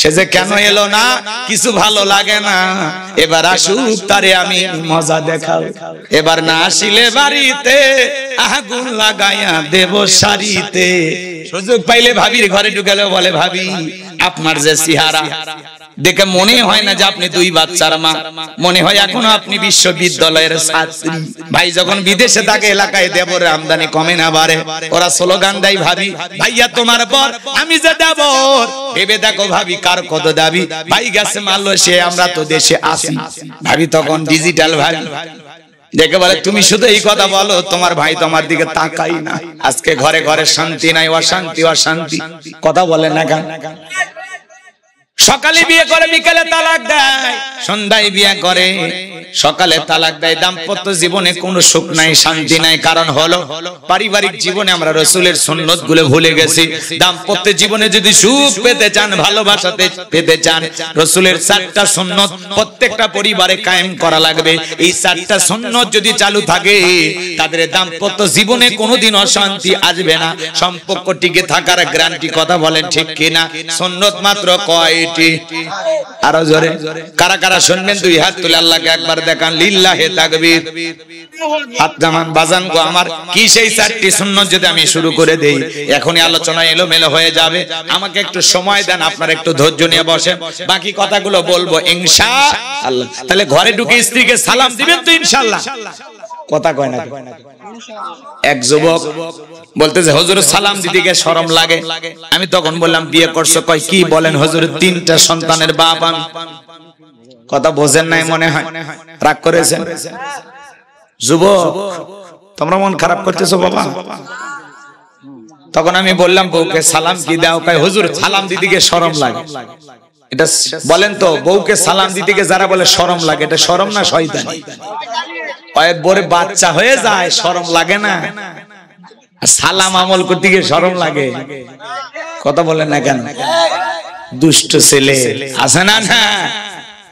সে যে কেন এলো না, কিছু ভালো লাগে না, এবার আসুক তারে আমি মজা দেখাও। এবার না আসিলে বাড়িতে আগুন লাগাইয়া দেব শাড়িতে। সুযোগ পাইলে ভাবির ঘরে ঢুকালেও বলে, ভাবি আপনার যে চেহারা দেখে মনে হয় না যে আপনি দুই বাচ্চার মা, মনে হয় এখনো আপনি বিশ্ববিদ্যালয়ের ছাত্রী। ভাই যখন বিদেশে থাকে এলাকায় দেবর আমদানি কমে না বাড়ে, ওরা স্লোগান দেয়, ভাবি ভাইয়া তোমার পর আমি যে দেবর, ভেবে দেখো ভাবি কার কত দাবি। ভাই গেছে মালয়েশিয়া, আমরা তো দেশে আসি। ভাবি তখন ডিজিটাল ভাবি দেখে বলে, তুমি শুধু এই কথা বলো, তোমার ভাই তোমার দিকে তাকাই না। আজকে ঘরে ঘরে শান্তি নাই, অশান্তি অশান্তি, কথা বলেন না কেন? সকালে বিয়ে করে বিকালে তালাক দেয়, সন্ধ্যায় বিয়ে করে সকালে তালাক দেয়। দাম্পত্য জীবনে কোনো সুখ নাই, শান্তি নাই। কারণ হলো পারিবারিক জীবনে আমরা রাসূলের সুন্নাত গুলো ভুলে গেছি। দাম্পত্য জীবনে যদি সুখ পেতে চান, ভালোবাসাতে পেতে চান, রাসূলের 4টা সুন্নাত প্রত্যেকটা পরিবারে কায়েম করা লাগবে। এই 4টা সুন্নাত যদি চালু থাকে, তাদের দাম্পত্য জীবনে কোনোদিন অশান্তি আসবে না, সম্পর্ক টিকে থাকার গ্যারান্টি। কথা বলেন ঠিক কিনা? সুন্নাত মাত্র কয়টি? আরো জোরে কারা কারা শুনবেন? দুই হাত তুলে আল্লাহকে একবার দেখান, লিল্লাহে তাকবীর। হাত জামান বাজান গো আমার, কি সেই 4টি সুন্নাত যদি আমি শুরু করে দেই, এখনই আলোচনা এলোমেলো হয়ে যাবে। আমাকে একটু সময় দেন, আপনারা একটু ধৈর্য নিয়ে বসেন, বাকি কথাগুলো বলবো ইনশাআল্লাহ। তাহলে ঘরে ঢুকে স্ত্রীকে সালাম দিবেন তো ইনশাআল্লাহ? কথা কয় না। এক যুবক বলতেছে, হুজুর সালাম দিতে গিয়ে শরম লাগে। আমি তখন বললাম, বিয়ে করছো? কয় কি বলেন হুজুর, 3টা সন্তানের বাপ আমি। কথা বোঝেন নাই মনে হয়, রাগ করেছেন? যুবক তোমরা মন খারাপ করতেছো বাবা। তখন আমি বললাম, বউকে সালাম কি দাও? কয় হুজুর সালাম দিতে গিয়ে শরম লাগে। এটা বলেন তো, বউকে সালাম দিতে গিয়ে যারা বলে শরম লাগে, এটা শরম না শয়তানি? বড় বাচ্চা হয়ে যায়, শরম লাগে না? সালাম আমল করতে গিয়ে শরম লাগে? কথা বলেন না কেন? দুষ্ট ছেলে আছে না? না,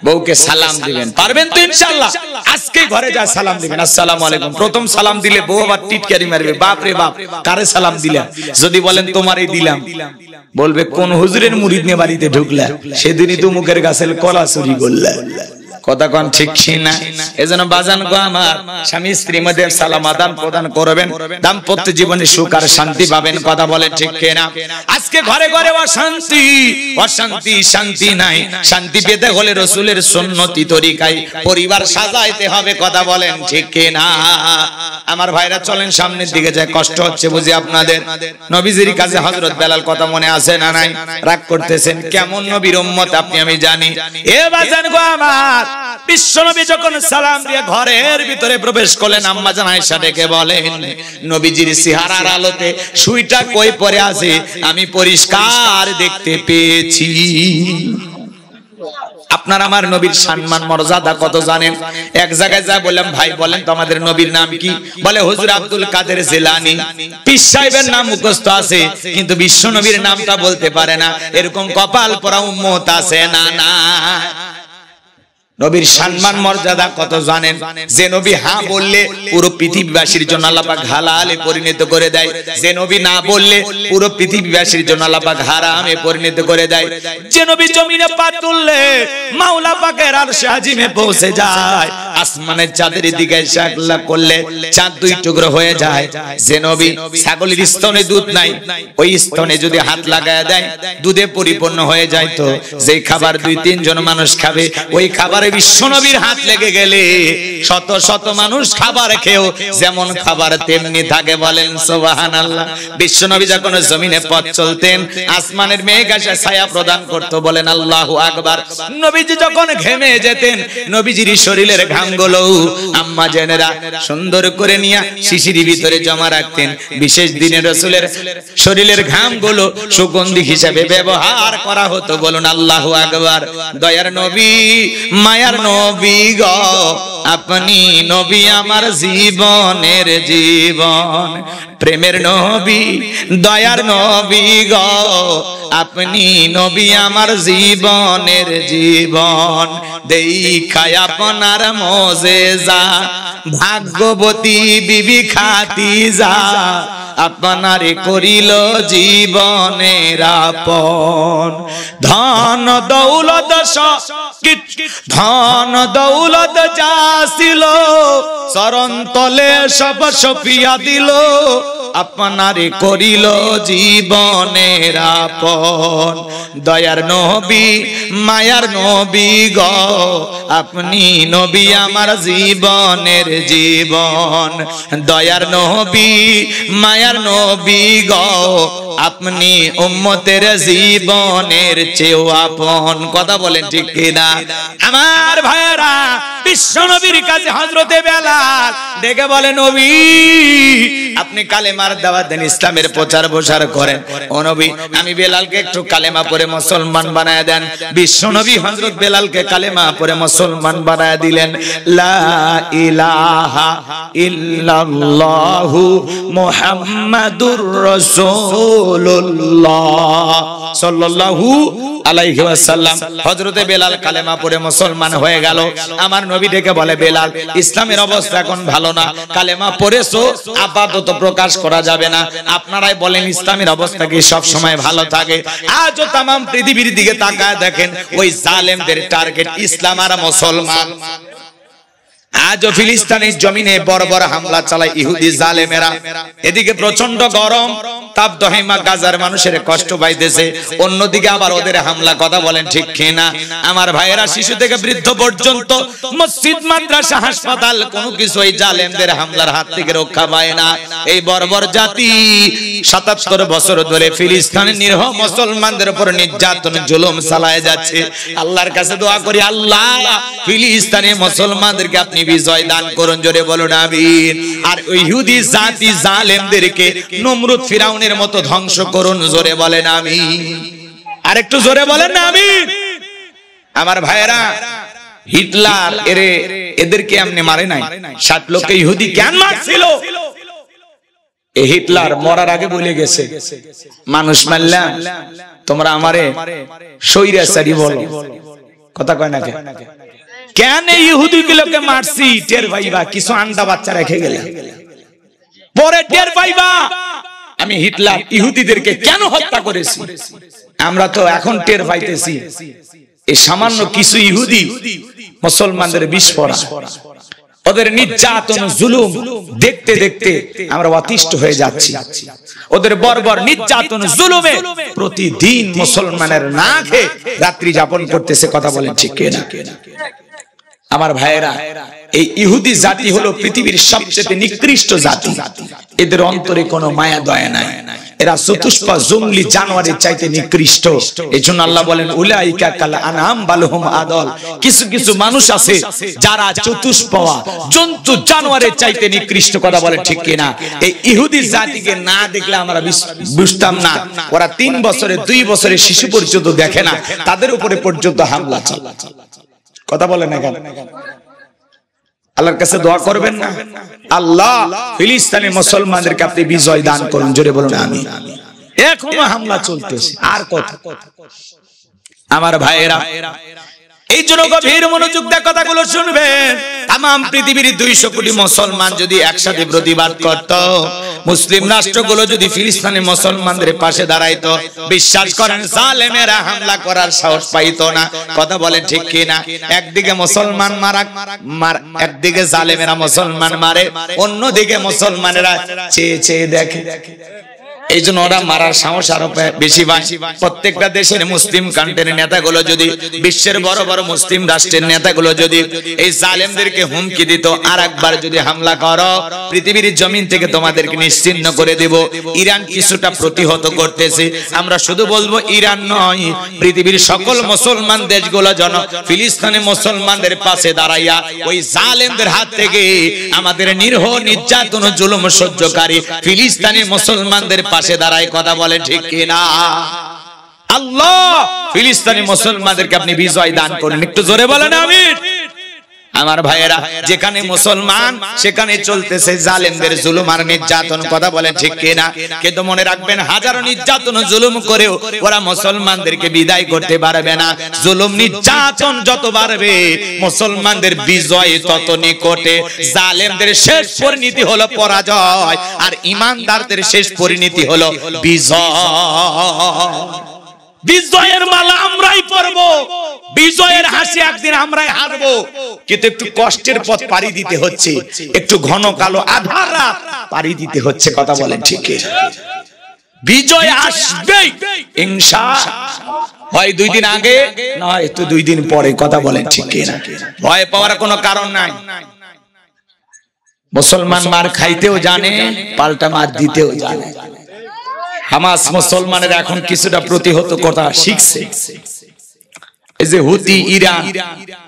বউকে সালাম দিবেন, পারবেন তো ইনশাআল্লাহ? আজকে ঘরে যা সালাম দিবেন, আসসালামু আলাইকুম। প্রথম সালাম দিলে বউ আবার টিটকারি মারবে, বাপ রে বাপ কারে সালাম দিলা? যদি বলেন তোমারই দিলাম, বলবে কোন হুজুরের মুরিদ নিয়ে বাড়িতে ঢুকলা, সেদিনই তো মুখের গাছের কলা চুরি করলা। কথা কোন ঠিক না? এজন্য বাজান গো আমার, স্বামী স্ত্রীর মধ্যে সালাম আদান প্রদান করবেন, দাম্পত্য জীবনে সুখ আর শান্তি পাবেন। কথা বলে ঠিক না? আজকে ঘরে ঘরে অশান্তি অশান্তি, শান্তি নাই। শান্তি পেতে হলে রাসূলের সুন্নতি তরিকায় পরিবার সাজাইতে হবে। কথা বলেন ঠিক না? আমার ভাইরা চলেন সামনের দিকে যায়। কষ্ট হচ্ছে বুঝি আপনাদের? নবীজির কাছে হযরত বেলাল কথা মনে আছে না নাই? রাগ করতেছেন, কেমন নবীর উম্মত আপনি আমি জানি। এ বাজান গো আমার, বিশ্বনবী যখন সালাম দিয়ে ঘরের ভিতরে প্রবেশ করলেন, আম্মা জান আয়েশা ডেকে বলেন, নবীজির চেহারার আলোতে সুইটা কই পড়ে আছে আমি পরিষ্কার দেখতে পেয়েছি। আপনার আমার নবীর সম্মান মর্যাদা কত জানেন? এক জায়গায় যা বললাম, ভাই বলেন তো আমাদের নবীর নাম কি? বলে হুজুর আব্দুল কাদের জিলানী। পীর সাহেবের নাম মুখস্থ আছে, কিন্তু বিশ্ব নবীর নামটা বলতে পারে না। এরকম কপাল পোড়া উম্মত আছে না? না। নবীর সম্মান মর্যাদা কত জানেন? যে নবী হ্যাঁ বললে পুরো পৃথিবীবাসীর জন্য আল্লাহ পাক হালালে পরিণত করে দেয়, যে নবী না বললে পুরো পৃথিবীবাসীর জন্য আল্লাহ পাক হারামে পরিণত করে দেয়। যে নবী জমিনে পা তুললে মাওলা পাকের আরশে আজিমে পৌঁছে যায়, আসমানের চাঁদের দিকে শাকলা করলে চাঁদ 2 টুকরো হয়ে যায়। যে নবী ছাগলের স্তনে দুধ নাই, ওই স্তনে যদি হাত লাগায় দেয় দুধে পরিপূর্ণ হয়ে যায়। তো যে খাবার 2-3 জন মানুষ খাবে, ওই খাবার বিশ্বনবীর হাত লেগে গেলে শত শত মানুষ খাবার খেয়েও যেমন খাবার তেমনি থাকে। বলেন সুবহানাল্লাহ। বিশ্বনবী যখন জমিনে পথ চলতেন, আসমানের মেঘ এসে ছায়া প্রদান করত। বলেন আল্লাহু আকবার। নবীজি যখন ঘেমে যেতেন, নবীজির শরীরের ঘামগুলো আম্মা জানেরা সুন্দর করে নিয়ে শিশির ভিতরে জমা রাখতেন। বিশেষ দিনে রাসূলের শরীরের ঘামগুলো সুগন্ধি হিসেবে ব্যবহার করা হতো। বলুন আল্লাহু আকবার। দয়ার নবী, মায়ার নবী গো, আপনি নবী আমার জীবনের জীবন। প্রেমের নবী, দয়ার নবী গো, আপনি নবী আমার জীবনের জীবন। দেখায় আপনার মোজেজা ভাগ্যবতী বিবি খাদিজা আপনারে করিল জীবনের আপন। ধন দৌলত ধন দৌলত যা ছিল চরণ তলে সব সপিয়া দিল, আপনারে করিল জীবনের আপন। দয়ার নবী মায়ার নবী গো, আপনি নবী আমার জীবনের জীবন। দয়ার নবী মায়ার নবী গো, আপনি উম্মতের জীবনের চেয়েও আপন। কথা বলেন ঠিক কিনা আমার ভাইরা? বিশ্ব নবীর কাছে হযরতে বেলাল ডেকে বলে, নবী আপনি কালেমার দাওয়াত দেন, ইসলামের প্রচার প্রসার করেন। ও নবী, আমি বেলালকে একটু কালেমা পড়ে মুসলমান বানায় দেন। বিশ্ব নবী হযরত বেলালকে কালেমা পড়ে মুসলমান বানায় দিলেন। লা ইলাহা ইল্লাল্লাহু মুহাম্মাদুর রাসূলুল্লাহ সাল্লাল্লাহু আলাইহি ওয়াসাল্লাম। হযরতে বেলাল কালেমা পড়ে মুসলমান হয়ে গেল। আমার নবী ডেকে বলে, বেলাল ইসলামের অবস্থা এখন ভালো না, কালেমা পড়েছো আপাতত প্রকাশ করা যাবে না। আপনারাই বলেন ইসলামের অবস্থা কি সব সময় ভালো থাকে? আজও তাম পৃথিবীর দিকে তাকায় দেখেন, ওই জালেমদের টার্গেট ইসলাম আর মুসলমান। আজও ফিলিস্তিনের জমিনে বড় বড় হামলা চালায় ইহুদি জালেমেরা। এদিকে প্রচন্ড গরম, তাপদহিমা গাজার মানুষের কষ্ট পাইতেছে, অন্যদিকে আবার ওদের হামলা। কথা বলেন ঠিক কিনা আমার ভাইয়েরা? শিশু থেকে বৃদ্ধ পর্যন্ত, মসজিদ মাদ্রাসা হাসপাতাল, কোনো কিছু এই জালেমদের হামলার হাত থেকে রক্ষা পায় না। এই বর্বর জাতি ৭৭ বছর ধরে ফিলিস্তিনের নিরীহ মুসলমানদের উপর নির্যাতন জুলুম চালায় যাচ্ছে। আল্লাহর কাছে দোয়া করি, আল্লাহ ফিলিস্তিনের মুসলমানদেরকে আপনি বিজয় দান করুন, জোরে বলুন আমিন। আর ওই ইহুদি জাতি জালেমদেরকে নমরুদ ফিরাউনের মতো ধ্বংস করুন, জোরে বলেন আমিন। আর একটু জোরে বলেন না আমিন। আমার ভাইয়েরা, হিটলার এদেরকে এমনি মারে নাই, ৬০ লক্ষ ইহুদি কেন মারছিল? এই হিটলার মরার আগে বলে গেছে, মানুষ মারলাম তোমরা আমারে স্বৈরাচারী বলো। কথা কয় না কেন? ইহুদি গুলোকে মারছি টের পাইবা, কিছু আন্ডা বাচ্চা রেখে গেলে পরে টের পাইবা আমি হিটলার ইহুদিদেরকে কেন হত্যা করেছি। আমরা তো এখন টের পাইতেছি, এই সামান্য কিছু ইহুদি মুসলমানদের বিস্ফোরা, ওদের নির্যাতন জুলুম দেখতে দেখতে আমরা অতিষ্ঠ হয়ে যাচ্ছি। ওদের বর্বর নির্যাতন জুলুমে প্রতিদিন মুসলমানের না খেয়ে রাত্রি যাপন করতেছে। কথা বলেন ঠিক কিনা আমার ভাইয়েরা? এই ইহুদি জাতি হলো পৃথিবীর সবচেয়ে নিকৃষ্ট জাতি। এদের অন্তরে কোনো মায়া দয়া নাই, এরা চতুষ্পা জঙ্গলি জানোয়ারের চাইতে নিকৃষ্ট। এজন্য আল্লাহ বলেন, উলাইকা কাল আনআম বাল হুম আদল। কিছু কিছু মানুষ আছে যারা চতুষ্পা জন্তু জানোয়ারের চাইতে নিকৃষ্ট। কথা বলেন ঠিক কিনা? এই ইহুদি জাতিকে না দেখলে আমরা বুঝতাম না, ওরা ৩ বছরে ২ বছরের শিশু পর্যন্ত দেখে না, তাদের উপরে পর্যন্ত হামলা চালায়। কথা বলেন না কেন? আল্লাহর কাছে দোয়া করবেন না, আল্লাহ ফিলিস্তিনের মুসলমানদেরকে আপনি বিজয় দান করুন, জোরে বলুন আমিন। এখনো হামলা চলতেছে। আর কথা আমার ভাইয়েরা, এই জন্য গভীর মনোযোগ দিয়ে কথাগুলো শুনবেন। তাম পৃথিবীর ২০০ কোটি মুসলমান যদি একসাথে প্রতিবাদ করত, মুসলিম রাষ্ট্রগুলো যদি ফিলিস্তিনের মুসলমানদের পাশে দাঁড়াইতো, বিশ্বাস করেন জালেমেরা হামলা করার সাহস পাইতো না। কথা বলে ঠিক কিনা? একদিকে মুসলমান একদিকে জালেমেরা মুসলমান মারে, অন্যদিকে মুসলমানেরা চেয়ে চেয়ে দেখে। এই জন্য ওরা মারার সাহস আরো বেশি পায়। প্রত্যেকটা দেশের মুসলিম কান্ট্রির নেতাগুলো যদি, বিশ্বের বড় বড় মুসলিম রাষ্ট্রের নেতাগুলো যদি এই জালেমদেরকে হুমকি দিত, আর একবার যদি হামলা করো পৃথিবীর জমিন থেকে তোমাদেরকে নিশ্চিহ্ন করে দেব। ইরান কিছুটা প্রতিহত করতেছে। আমরা শুধু বলবো ইরান নয়, পৃথিবীর সকল মুসলমান দেশগুলো যেন ফিলিস্তিনের মুসলমানদের পাশে দাঁড়াইয়া ওই জালেমদের হাত থেকে, আমাদের নিরীহ নির্যাতন জুলুম সহ্যকারী ফিলিস্তিনি মুসলমানদের পাশে দাঁড়ায়। কথা বলেন ঠিক কিনা? আল্লাহ ফিলিস্তিনি মুসলমানদেরকে আপনি বিজয় দান করুন, একটু জোরে বলেন আমিন। আমার ভাইয়েরা, যেখানে মুসলমান সেখানে চলতেছে জালেমদের জুলুম আর নির্যাতন, কথা বলে ঠিক কিনা? কিন্তু মনে রাখবেন, হাজারো নির্যাতন জুলুম করেও ওরা মুসলমানদেরকে বিদায় করতে পারবে না। জুলুম নির্যাতন যত বাড়বে মুসলমানদের বিজয় তত নিকটে। জালেমদের শেষ পরিণতি হলো পরাজয়, আর ঈমানদারদের শেষ পরিণতি হলো বিজয়। বিজয়ের মালা আমরাই পরবো, বিজয়ের হাসি একদিন আমরাই হারবো, কিন্তু একটু কষ্টের পথ পাড়ি দিতে হচ্ছে, একটু ঘন কালো আধার রাত পাড়ি দিতে হচ্ছে, কথা বলেন ঠিক? বিজয় আসবেই ইনশাআল্লাহ, হয় 2 দিন আগে নয় তো 2 দিন পরে, কথা বলেন ঠিক কিনা? ভয় পাওয়ার কোনো কারণ নাই। মুসলমান মার খাইতেও জানে, পাল্টা মার দিতেও জানে। হামাস মুসলমানের এখন কিছুটা প্রতিহত কথা শিখছে। এই যে হুতি, ইরান,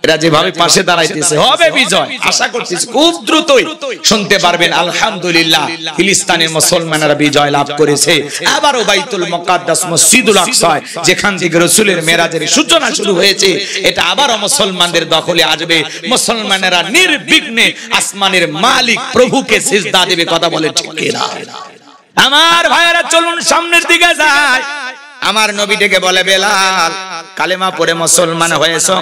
এরা যেভাবে পাশে দাঁড়াইতেছে, হবে বিজয় আশা করতেছি। খুব দ্রুতই শুনতে পারবেন আলহামদুলিল্লাহ ফিলিস্তিনের মুসলমানেরা বিজয় লাভ করেছে। আবারও বাইতুল মুকাদ্দাস মসজিদুল আকসা, যেখান থেকে রাসূলের মেরাজের সূচনা শুরু হয়েছে, এটা আবারও মুসলমানদের দখলে আসবে। মুসলমানেরা নির্বিঘ্নে আসমানের মালিক প্রভুকে সিজদা দেবে, কথা বলে ঠিক কিনা? আমার ভাইয়েরা চলুন সামনের দিকে যাই। আমার নবী ডেকে বলে, বেলাল কালেমা পড়ে মুসলমান হয়েছো,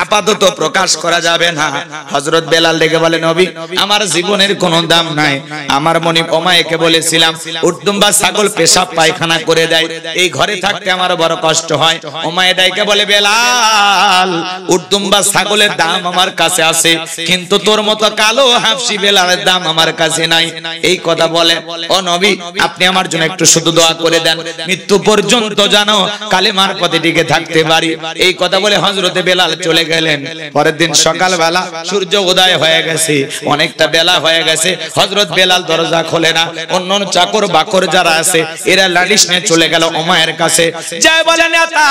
আপাতত প্রকাশ করা যাবে না। হযরত বেলাল ডেকে বলে, নবী আমার জীবনের কোনো দাম নাই। আমার মনি ওমায়েকে বলেছিলাম উটদুম্বা ছাগল পেশাব পায়খানা করে দেয়, এই ঘরে থাকতে আমার বড় কষ্ট হয়। ওমায়ে ডেকে বলে, বেলাল উটদুম্বা ছাগলের দাম আমার কাছে আছে, কিন্তু তোর মতো কালো হাফসি বেলালের দাম আমার কাছে নাই। এই কথা বলে, ও নবী আপনি আমার জন্য একটু শুধু দোয়া করে দেন, মৃত্যু পর্যন্ত জানো কালেমার পথে টিকে থাকতে পারি। এই কথা বলে হযরতে বেলাল চলে গেলেন। পরের দিন সকালবেলা সূর্য উদয় হয়ে গেছে, অনেকটা বেলা হয়ে গেছে। হযরত বেলাল দরজা খোলে না। অন্য চাকর বাকর যারা আছে এরা লালিশ নিয়ে চলে গেল ওমায়ের কাছে, যায় বলে, নেতা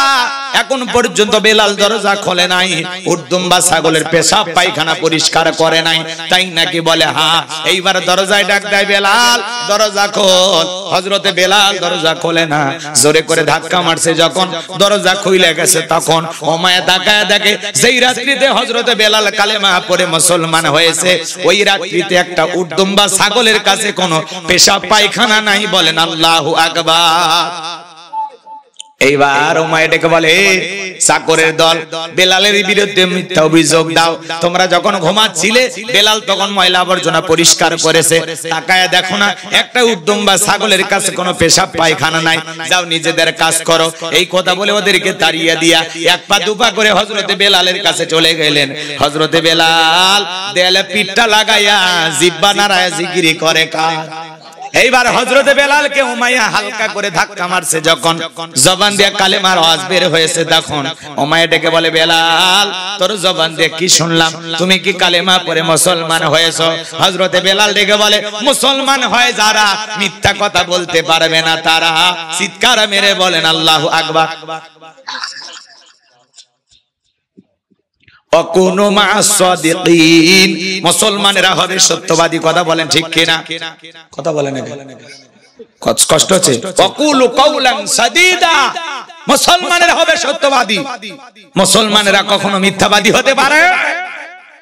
এখন পর্যন্ত বেলাল দরজা খোলে নাই, উটদুম্বা ছাগলের পেশাব পায়খানা পরিষ্কার করে নাই, তাই নাকি? বলে হ্যাঁ। এইবার দরজায় ডাক দেয়, বেলাল দরজা খোল। হযরতে বেলাল দরজা খোলে না, জোরে করে ধাক্কা মারছে। যখন দরজা খুলে গেছে তখন ওমায়া তাকায় দেখে, যেই রাত্রিতে হযরতে বেলাল কালেমা পড়ে মুসলমান হয়েছে, ওই রাত্রিতে একটা উটদুম্বা ছাগলের কাছে কোনো পেশাব পায়খানা নাই। বলেন আল্লাহু আকবার। এইবার ওমায়া ডেকে বলে, চাকরের দল বেলালের বিরুদ্ধে মিথ্যা অভিযোগ দাও। তোমরা যখন ঘুমাচ্ছিলে বেলাল তখন ময়লা আবর্জনা পরিষ্কার করেছে, তাকায় দেখো না একটা উটদুম্বা ছাগলের কাছে কোনো পেশাব পায়খানা নাই, যাও নিজেদের কাজ করো। এই কথা বলে ওদেরকে তাড়িয়ে দিয়া এক পা দুপা করে হযরতে বেলালের কাছে চলে গেলেন। হযরতে বেলাল দেয়ালে পিঠটা লাগাইয়া জিহ্বা নাড়ায়া জিকির করে কার। এইবার হযরতে বেলালকে উমাইয়া হালকা করে ধাক্কা মারছে, যখন জবান দিয়ে কালেমার আওয়াজ বের হয়েছে তখন উমাইয়া ডেকে বলে, বেলাল তোর জবান দিয়ে কি শুনলাম, তুমি কি কালেমা পড়ে মুসলমান হয়েছো? হযরতে বেলাল ডেকে বলে, মুসলমান হয় যারা মিথ্যা কথা বলতে পারবে না তারা। চিৎকার মেরে বলেন আল্লাহু আকবার। মুসলমানেরা হবে সত্যবাদী, কথা বলেন ঠিক কিনা? কথা বলেন, কষ্ট হচ্ছে। মুসলমানেরা হবে সত্যবাদী। মুসলমানেরা কখনো মিথ্যাবাদী হতে পারে?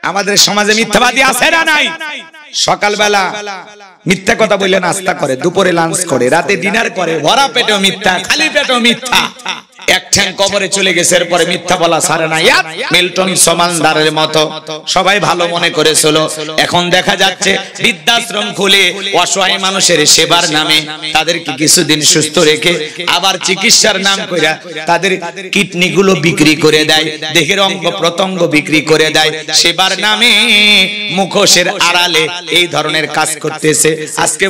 আমাদের সমাজে মিথ্যাবাদী আছে না নাই? সকালবেলা মিথ্যা কথা বলে নাস্তা করে, দুপুরে লাঞ্চ করে, রাতে ডিনার করে, ভরা পেটেও মিথ্যা, খালি পেটেও মিথ্যা। এক ঠ্যাং কবরে চলে গেছে, এরপরে মিথ্যা বলা ছাড়ে না। মিল্টন সমানদারের মতো সবাই ভালো মনে করেছিল, এখন দেখা যাচ্ছে বৃদ্ধাশ্রম খুলে অসহায় মানুষের সেবার নামে তাদেরকে কিছুদিন সুস্থ রেখে আবার চিকিৎসার নাম কইরা তাদের কিডনি গুলো বিক্রি করে দেয়, দেহের অঙ্গ প্রত্যঙ্গ বিক্রি করে দেয়, সেবার নামে মুখোশের আড়ালে এই ধরনের কাজ করতেছে। আজকে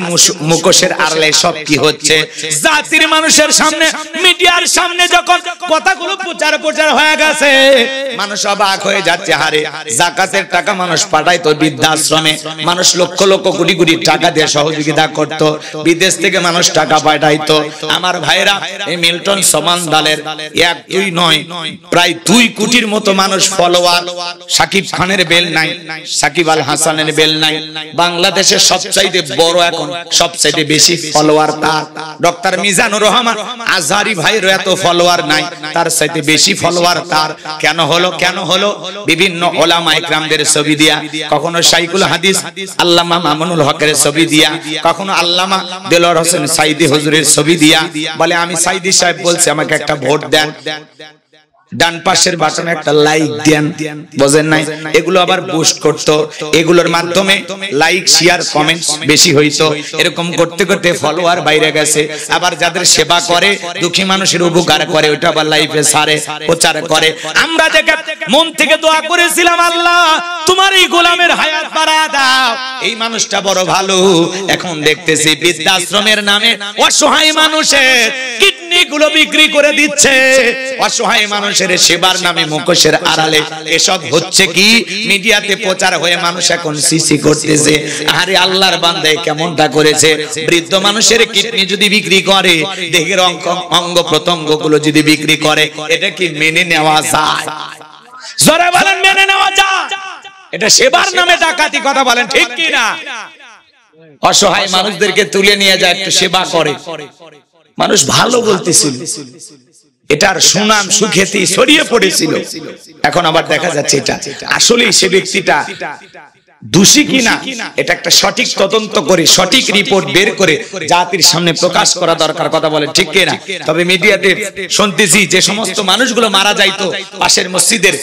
মুখোশের আড়ালে সব কি হচ্ছে? জাতির মানুষের সামনে, মিডিয়ার সামনে যখন কথাগুলো প্রচার হয়ে গেছে, মানুষ অবাক হয়ে যাচ্ছে। হারে যাকাতের টাকা মানুষ পাঠাইতো বৃদ্ধাশ্রমে, মানুষ লক্ষ লক্ষ কোটি কোটি টাকা দিয়ে সহযোগিতা করত, বিদেশ থেকে মানুষ টাকা পাঠাইতো। আমার ভাইরা, এই মিল্টন সমানদালের 1-2 নয়, প্রায় 2 কোটির মতো মানুষ ফলোয়ার। সাকিব খানের বেল নাই, সাকিব আল হাসানের বেল নাই। বাংলাদেশের সবচাইতে বড়, এখন সবচাইতে বেশি ফলোয়ার তার ডক্টর মিজানুর রহমান আজহারি ভাইয়ের এত ফলোয়ার নাই। নাই, তার সাথে বেশি ফলোয়ার তার। কেন হলো বিভিন্ন ওলামা ইকরামদের ছবি দিয়া, কখনো শাইখুল হাদিস আল্লামা মামুনুল হকের ছবি দিয়া, কখনো আল্লামা দেলোয়ার হোসেন সাইদি হুজুরের ছবি দিয়া বলে আমি সাইদি সাহেব বলছি আমাকে একটা ভোট দেন, ডান পাশের বাটনে একটা লাইক দেন, বুঝেন নাই? এগুলো আবার বুস্ট করতো, এগুলোর মাধ্যমে লাইক শেয়ার কমেন্টস বেশি হইতো। এরকম করতে করতে ফলোয়ার বাইরে গেছে। আবার যাদের সেবা করে, দুঃখী মানুষের উপকার করে, ওটা আবার লাইফে সারে প্রচার করে। আমরা দেখে মন থেকে দোয়া করেছিলাম, আল্লাহ তোমার এই গোলামের হায়াত বাড়া দাও, এই মানুষটা বড় ভালো। এখন দেখতেছি বৃদ্ধাশ্রমের নামে অসহায় মানুষের কিডনি গুলো বিক্রি করে দিচ্ছে, অসহায় মানুষের সেবার নামে মুখোশের আড়ালে এসব হচ্ছে কি মিডিয়াতে প্রচার হয়ে মানুষ এখন সিসি করতেছে। আরে আল্লাহর বান্দায় কেমনটা করেছে, বৃদ্ধ মানুষের কিডনি যদি বিক্রি করে, দেহের অঙ্গ প্রত্যঙ্গ গুলো যদি বিক্রি করে, এটা কি মেনে নেওয়া যায়? জোরে বলেন মেনে নেওয়া যায়? এটা সেবার নামে ডাকাতি, কথা বলেন ঠিক কি না? অসহায় মানুষদেরকে তুলে নিয়ে যায়, একটু সেবা করে, মানুষ ভালো বলতেছিল, এটার সুনাম সুখ্যাতি ছড়িয়ে পড়েছিল। এখন আবার দেখা যাচ্ছে এটা আসলে সে ব্যক্তিটা দোষী কিনা, এটা একটা সঠিক তদন্ত করে সঠিক রিপোর্ট বের করে জাতির সামনে প্রকাশ করা দরকার, কথা বলে ঠিক কিনা? তবে মিডিয়াতে শুনতেছি যে সমস্ত মানুষগুলো মারা যাইতো, পাশের মসজিদের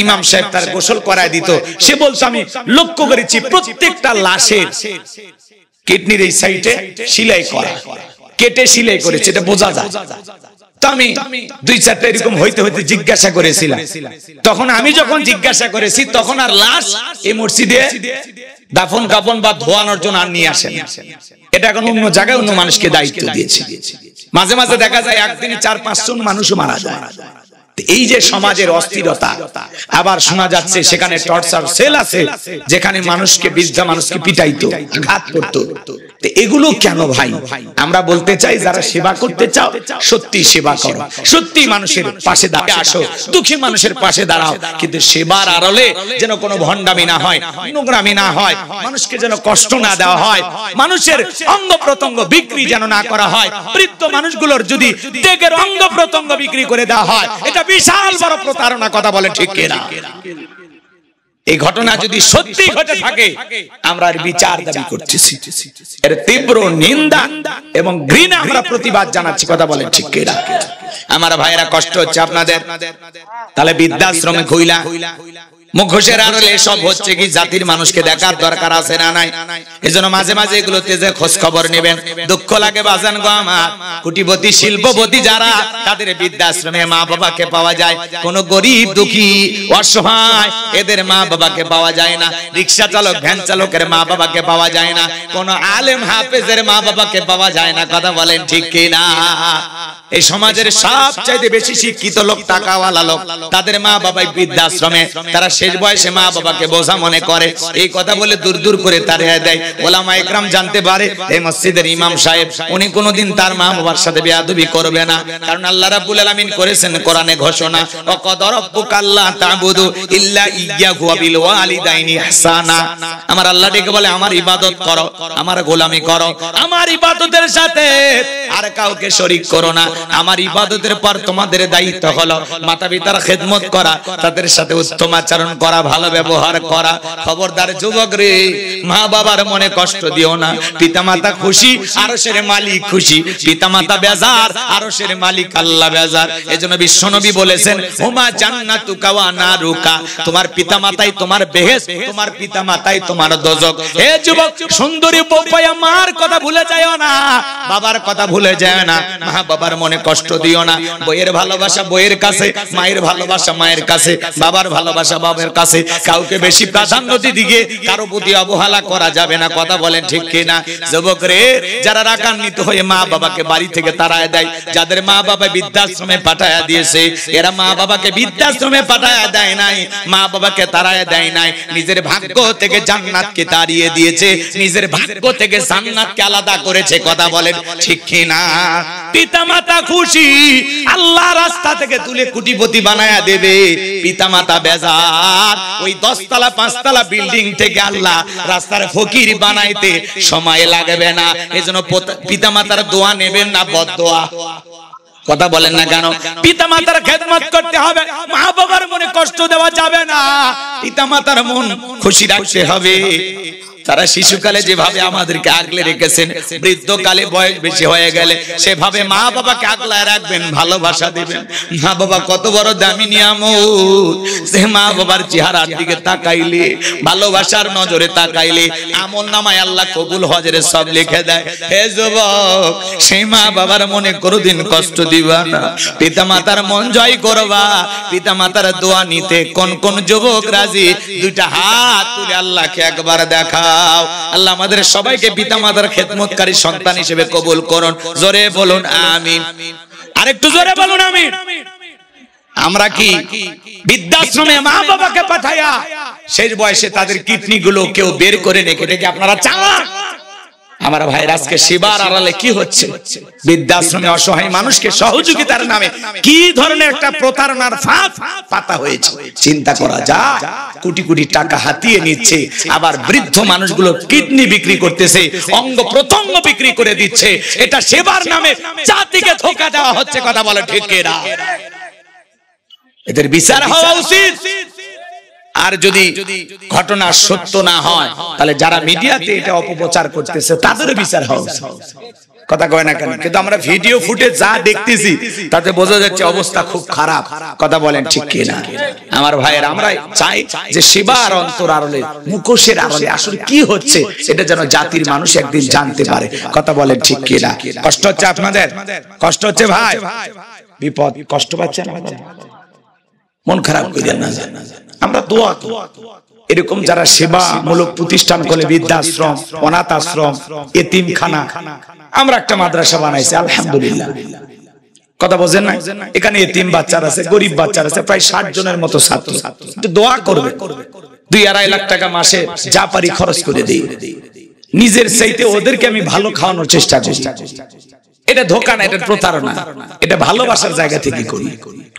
ইমাম সাহেব তার গোসল করায় দিত, সে বলছে আমি লক্ষ্য করেছি প্রত্যেকটা লাশের কিডনির এই সাইডে সেলাই করা, কেটে সেলাই করেছে, এটা বোঝা যায়। আমি দুই চারটা এরকম হইতে হইতে জিজ্ঞাসা করেছিলাম, তখন আমি যখন জিজ্ঞাসা করেছি তখন আর লাশ এই মসজিদে দাফন কাফন বা ধোয়ানোর জন্য আর নিয়ে আসেন, এটা এখন অন্য জায়গায় অন্য মানুষকে দায়িত্ব দিয়েছে। মাঝে মাঝে দেখা যায় একদিনে 4-5 জন মানুষও মারা যায়। এই যে সমাজের অস্থিরতা, আবার শোনা যাচ্ছে সেখানে টর্চার সেল আছে যেখানে মানুষকে, বৃদ্ধা মানুষকে পিটাইতো, আঘাত করতো। এগুলো কেন ভাই? আমরা বলতে চাই যারা সেবা করতে চাও সত্যি সেবা করো, সত্যি মানুষের পাশে দাঁড়াও, আসো দুঃখী মানুষের পাশে দাঁড়াও, কিন্তু সেবার আড়লে যেন কোনো ভণ্ডামি না হয়, নোংরামি না হয়, মানুষকে যেন কষ্ট না দেওয়া হয়, মানুষের অঙ্গ প্রত্যঙ্গ বিক্রি যেন না করা হয়। বৃদ্ধ মানুষগুলোর যদি দেহের অঙ্গ প্রত্যঙ্গ বিক্রি করে দেওয়া হয়, এটা বিশাল বড় প্রতারণা, কথা বলে ঠিক কিনা? এই ঘটনা যদি সত্যি ঘটে থাকে আমরা এর বিচার দাবি করতেছি, এর তীব্র নিন্দা এবং ঘৃণা আমরা প্রতিবাদ জানাচ্ছি, কথা বলেন ঠিক কিনা? আমার ভাইয়েরা কষ্ট হচ্ছে আপনাদের, তাহলে বৃদ্ধাশ্রমে কইলা মুখোশের আড়ালে সব হচ্ছে কি জাতির মানুষকে দেখার দরকার আছে না নাই? এজন্য মাঝে মাঝে এগুলোতে যে খোঁজ খবর নেবেন। দুঃখ লাগে বাজান গো আমার, কোটিপতি শিল্পপতি যারা, তাদের বৃদ্ধাশ্রমে মা বাবাকে পাওয়া যায়, কোন গরিব দুঃখী অসহায় এদের মা বাবাকে পাওয়া যায় না, রিকশা চালক ভ্যান চালকের মা বাবাকে পাওয়া যায় না, কোন আলেম হাফেজের মা বাবাকে পাওয়া যায় না, কথা বলেন ঠিক কিনা? এই সমাজের সবচাইতে বেশি শিক্ষিত লোক, টাকাওয়ালা লোক, তাদের মা বাবাই বৃদ্ধাশ্রমে, তারা শেষ বয়সে মা বাবাকে বোঝা মনে করে, এই কথা বলে দূর দূর করে তাড়িয়ে দেয়। ওলামা ইকরাম জানতে পারে এই মসজিদের ইমাম সাহেব উনি কোনোদিন তার মা বাবার সাথে বেয়াদবি করবে না, কারণ আল্লাহ রাব্বুল আলামিন করেছেন কোরআনে ঘোষণা, ওয়াকাদা রাব্বুকা আল্লা তা'বুদু ইল্লা ইয়্যাহু ওয়া বিল ওয়ালিদাইনি ইহসানা। আমার আল্লাহ ডেকে বলে আমার ইবাদত করো, আমার গোলামি করো, আমার ইবাদতের সাথে আর কাউকে শরীক করো না। আমার ইবাদতের পর তোমাদের দায়িত্ব হলো মাতা পিতার খেদমত করা, তাদের সাথে উত্তম আচরণ করা, ভালো ব্যবহার করা। খবরদার যুবক রে, মা বাবার মনে কষ্ট দিও না। পিতামাতা খুশি, আরশের মালিক খুশি, পিতামাতা বেজার, আরশের মালিক আল্লাহ বেজার। এজন্য বিশ্বনবী বলেছেন হুমা জান্নাতুকা ওয়া নারুকা, তোমার পিতামাতাই তোমার বেহেশত, তোমার পিতামাতাই তোমার দোজখ। হে যুবক সুন্দরী বউ পায়া মার কথা ভুলে যাও না, বাবার কথা ভুলে যাও না, মা বাবার মনে কষ্ট দিও না। বইয়ের ভালোবাসা বইয়ের কাছে, মায়ের ভালোবাসা মায়ের কাছে, বাবার ভালোবাসা বাবার কাছে। কাউকে বেশি প্রাধান্য দিকে কারো প্রতি অবহেলা করা যাবে না, কথা বলেন ঠিক কিনা? যুবক রে, যারা রাগান্বিত হয়ে মা বাবাকে বাড়ি থেকে তাড়ায় দেয়, যাদের মা বাবা বৃদ্ধাশ্রমে পাঠায়া দিয়েছে, এরা মা বাবাকে বৃদ্ধাশ্রমে পাঠায়া দেয় নাই, মা বাবাকে তাড়ায় দেয় নাই, নিজের ভাগ্য থেকে জান্নাতকে তাড়িয়ে দিয়েছে, নিজের ভাগ্য থেকে জান্নাতকে আলাদা করেছে, কথা বলেন ঠিক কিনা? পিতামাতা খুশি, আল্লাহ রাস্তা থেকে তুলে কোটিপতি বানায়া দেবে, পিতামাতা বেজার, ওই 10 তলা 5 তলা বিল্ডিং থেকে আল্লাহ রাস্তার ফকির বানাইতে সময় লাগবে না। এজন্য পিতামাতার দোয়া নেবেন না বদদোয়া, কথা বলেন না কেন? পিতা মাতার খেদমত করতে হবে, মা বাবার মনে কষ্ট দেওয়া যাবে না, পিতা মাতার মন খুশি রাখতে হবে। তারা শিশুকালে যেভাবে আমাদেরকে আগলে রেখেছেন, বৃদ্ধকালে বয়স বেশি হয়ে গেলে সেভাবে মা বাবাকে আগলায় রাখবেন, ভালোবাসা দিবেন। মা বাবা কত বড় দামি নিয়ামত, সে মা বাবার চেহারার দিকে তাকাইলে, ভালোবাসার নজরে তাকাইলে আমলনামায় আল্লাহ কবুল হজের সব লিখে দেয়। হে যুবক, সেই মা বাবার মনে কোনোদিন কষ্ট দিবা না, পিতা মাতার মন জয় করবা। পিতা মাতার দোয়া নিতে কোন কোন যুবক রাজি? দুইটা হাত তুলে আল্লাহকে একবার দেখা। আল্লাহ আমাদের সবাইকে পিতা মাতার খেদমতকারী সন্তান হিসেবে কবুল করুন। জোরে বলুন আমিন। আরেকটু জোরে বলুন আমিন। আমরা কি বৃদ্ধাশ্রমে মা বাবাকে পাঠাইয়া শেষ বয়সে তাদের কিডনি গুলো কেউ বের করে রেখে রেখে আপনারা চান? আমার ভাইয়ের আজকে সেবার আড়ালে কি হচ্ছে? বৃদ্ধাশ্রমে অসহায় মানুষকে সহযোগিতার নামে কি ধরনের একটা প্রতারণার ফাঁদ পাতা হয়েছে চিন্তা করা যায়। কোটি কোটি টাকা হাতিয়ে নিচ্ছে, আবার বৃদ্ধ মানুষগুলো কিডনি বিক্রি করতেছে, অঙ্গ প্রত্যঙ্গ বিক্রি করে দিচ্ছে। এটা সেবার নামে জাতিকে ধোঁকা দেওয়া হচ্ছে। কথা বলে ঠিক কিনা? এদের বিচার হওয়া উচিত। আর যদি ঘটনা সত্য না হয়, তাহলে যারা মিডিয়াতে এটা অপপ্রচার করতেছে তাদের বিচার হওয়া উচিত। কথা কয় না কেন? কিন্তু আমরা ভিডিও ফুটেজ যা দেখতেছি তাতে বোঝা যাচ্ছে অবস্থা খুব খারাপ। কথা বলেন ঠিক কিনা? আমার ভাইয়ের, আমরা চাই যে সেবার অন্তর আড়ালে, মুখোশের আড়ালে আসলে কি হচ্ছে এটা যেন জাতির মানুষ একদিন জানতে পারে। কথা বলেন ঠিক কিনা? কষ্ট হচ্ছে আপনাদের? কষ্ট হচ্ছে ভাই? বিপদ কষ্ট পাচ্ছেন? মন খারাপ করিয়েন না। আমরা দোয়া এরকম যারা সেবামূলক প্রতিষ্ঠান করে, বৃদ্ধাশ্রম, অনাথ আশ্রম, এতিমখানা, আমরা একটা মাদ্রাসা বানাইছি আলহামদুলিল্লাহ। কথা বোঝেন না? এখানে এতিম বাচ্চারা আছে, গরিব বাচ্চারা আছে, প্রায় 60 জনের মতো ছাত্র। দোয়া করবে, 2-2.5 লাখ টাকা মাসে যা পারি খরচ করে দিই। নিজের চাইতে ওদেরকে আমি ভালো খাওয়ানোর চেষ্টা করি। এটা ধোঁকা না, এটা প্রতারণা, এটা ভালোবাসার জায়গা থেকে করি।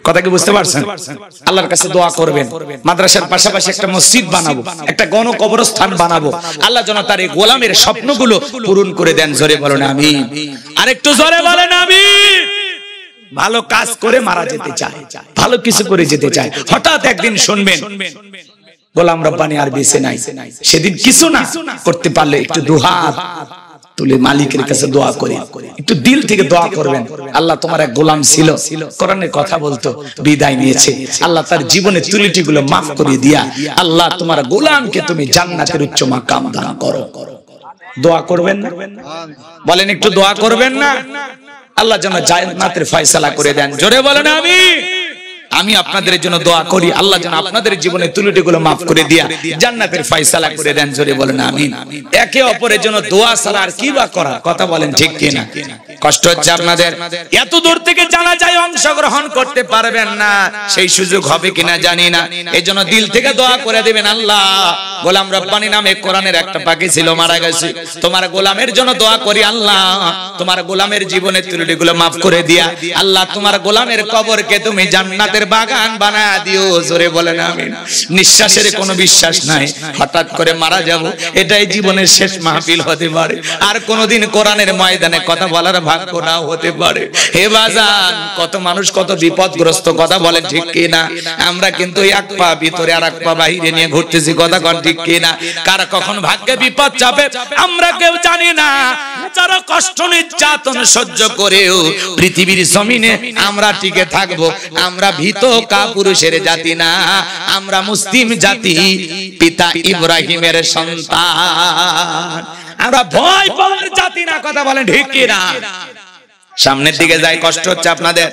কথা কি বুঝতে পারছেন? আল্লাহর কাছে দোয়া করবেন, মাদ্রাসার পাশাপাশি একটা মসজিদ বানাবো, একটা গণকবরস্থান বানাবো। আল্লাহ যেন তার এই গোলামের স্বপ্নগুলো পূরণ করে দেন। জোরে বলেন আমিন। আরেকটু জোরে বলেন আমিন। ভালো কাজ করে মারা যেতে চায়, ভালো কিছু করে যেতে চায়। হঠাৎ একদিন শুনবেন গোলাম রব্বানী আর বেঁচে নাই, সেদিন কিছু না করতে পারলে একটু দুহাত তুলে মালিকের কাছে দোয়া করে, একটু দিল থেকে দোয়া করবেন। আল্লাহ, তোমার এক গোলাম ছিল, কোরআনের কথা বলতো, বিদায় নিয়েছে। আল্লাহ তার জীবনের ত্রুটিগুলো মাফ করে দিয়া, আল্লাহ তোমার গোলামকে তুমি জান্নাতের উচ্চ মাকাম দান করো। দোয়া করবেন না? বলেন একটু দোয়া করবেন না? আল্লাহ যেন জান্নাতের ফয়সালা করে দেন। জোরে বলেন আমিন। আমি আপনাদের জন্য দোয়া করি, আল্লাহ যেন আপনাদের জীবনের ত্রুটিগুলো মাফ করে দিয়া জান্নাতের ফয়সালা করে দেন। জোরে বলেন আমিন। একে অপরের জন্য দোয়া ছাড়া আর কি বা করা? কথা বলেন ঠিক কিনা? কষ্ট হচ্ছে আপনাদের? এত দূর থেকে জানা যায় অংশগ্রহণ করতে পারবেন না, সেই সুযোগ হবে কিনা জানি না। এজন্য দিল থেকে দোয়া করে দিবেন। আল্লাহ, গোলাম রব্বানী নামে কোরআনের একটা পাখি ছিল, মারা গেছে, তোমার গোলামের জন্য দোয়া করি। আল্লাহ, তোমার গোলামের জীবনের ত্রুটিগুলো মাফ করে দিয়া, আল্লাহ তোমার গোলামের কবরকে তুমি জান্নাতের বাগান বানায় দিও। জোরে বলেন আমিন। নিঃশ্বাসের কোনো বিশ্বাস নাই, হঠাৎ করে মারা যাব, এটাই জীবনের শেষ মাহফিল হতে পারে, আর কোনোদিন কোরআনের ময়দানে কথা বলার ভাগ্য নাও হতে পারে। হে বাজান, কত মানুষ কত বিপদগ্রস্ত। কথা বলেন ঠিক কিনা? আমরা কিন্তু এক পা ভিতরে আর এক পা বাহিরে নিয়ে ঘুরতেছি। কথা কন ঠিক কিনা? কার কখন ভাগ্যে বিপদ চাপে আমরা কেউ জানি না। যারা কষ্ট নির্যাতন সহ্য করেও পৃথিবীর জমিনে আমরা টিকে থাকবো, আমরা ভীত কাপুরুষের জাতি না, আমরা মুসলিম জাতি, পিতা ইব্রাহিমের সন্তান, আমরা ভয় পাওয়ার জাতি না। কথা বলেন ঠিক কিনা? সামনের দিকে যাই। কষ্ট হচ্ছে আপনাদের?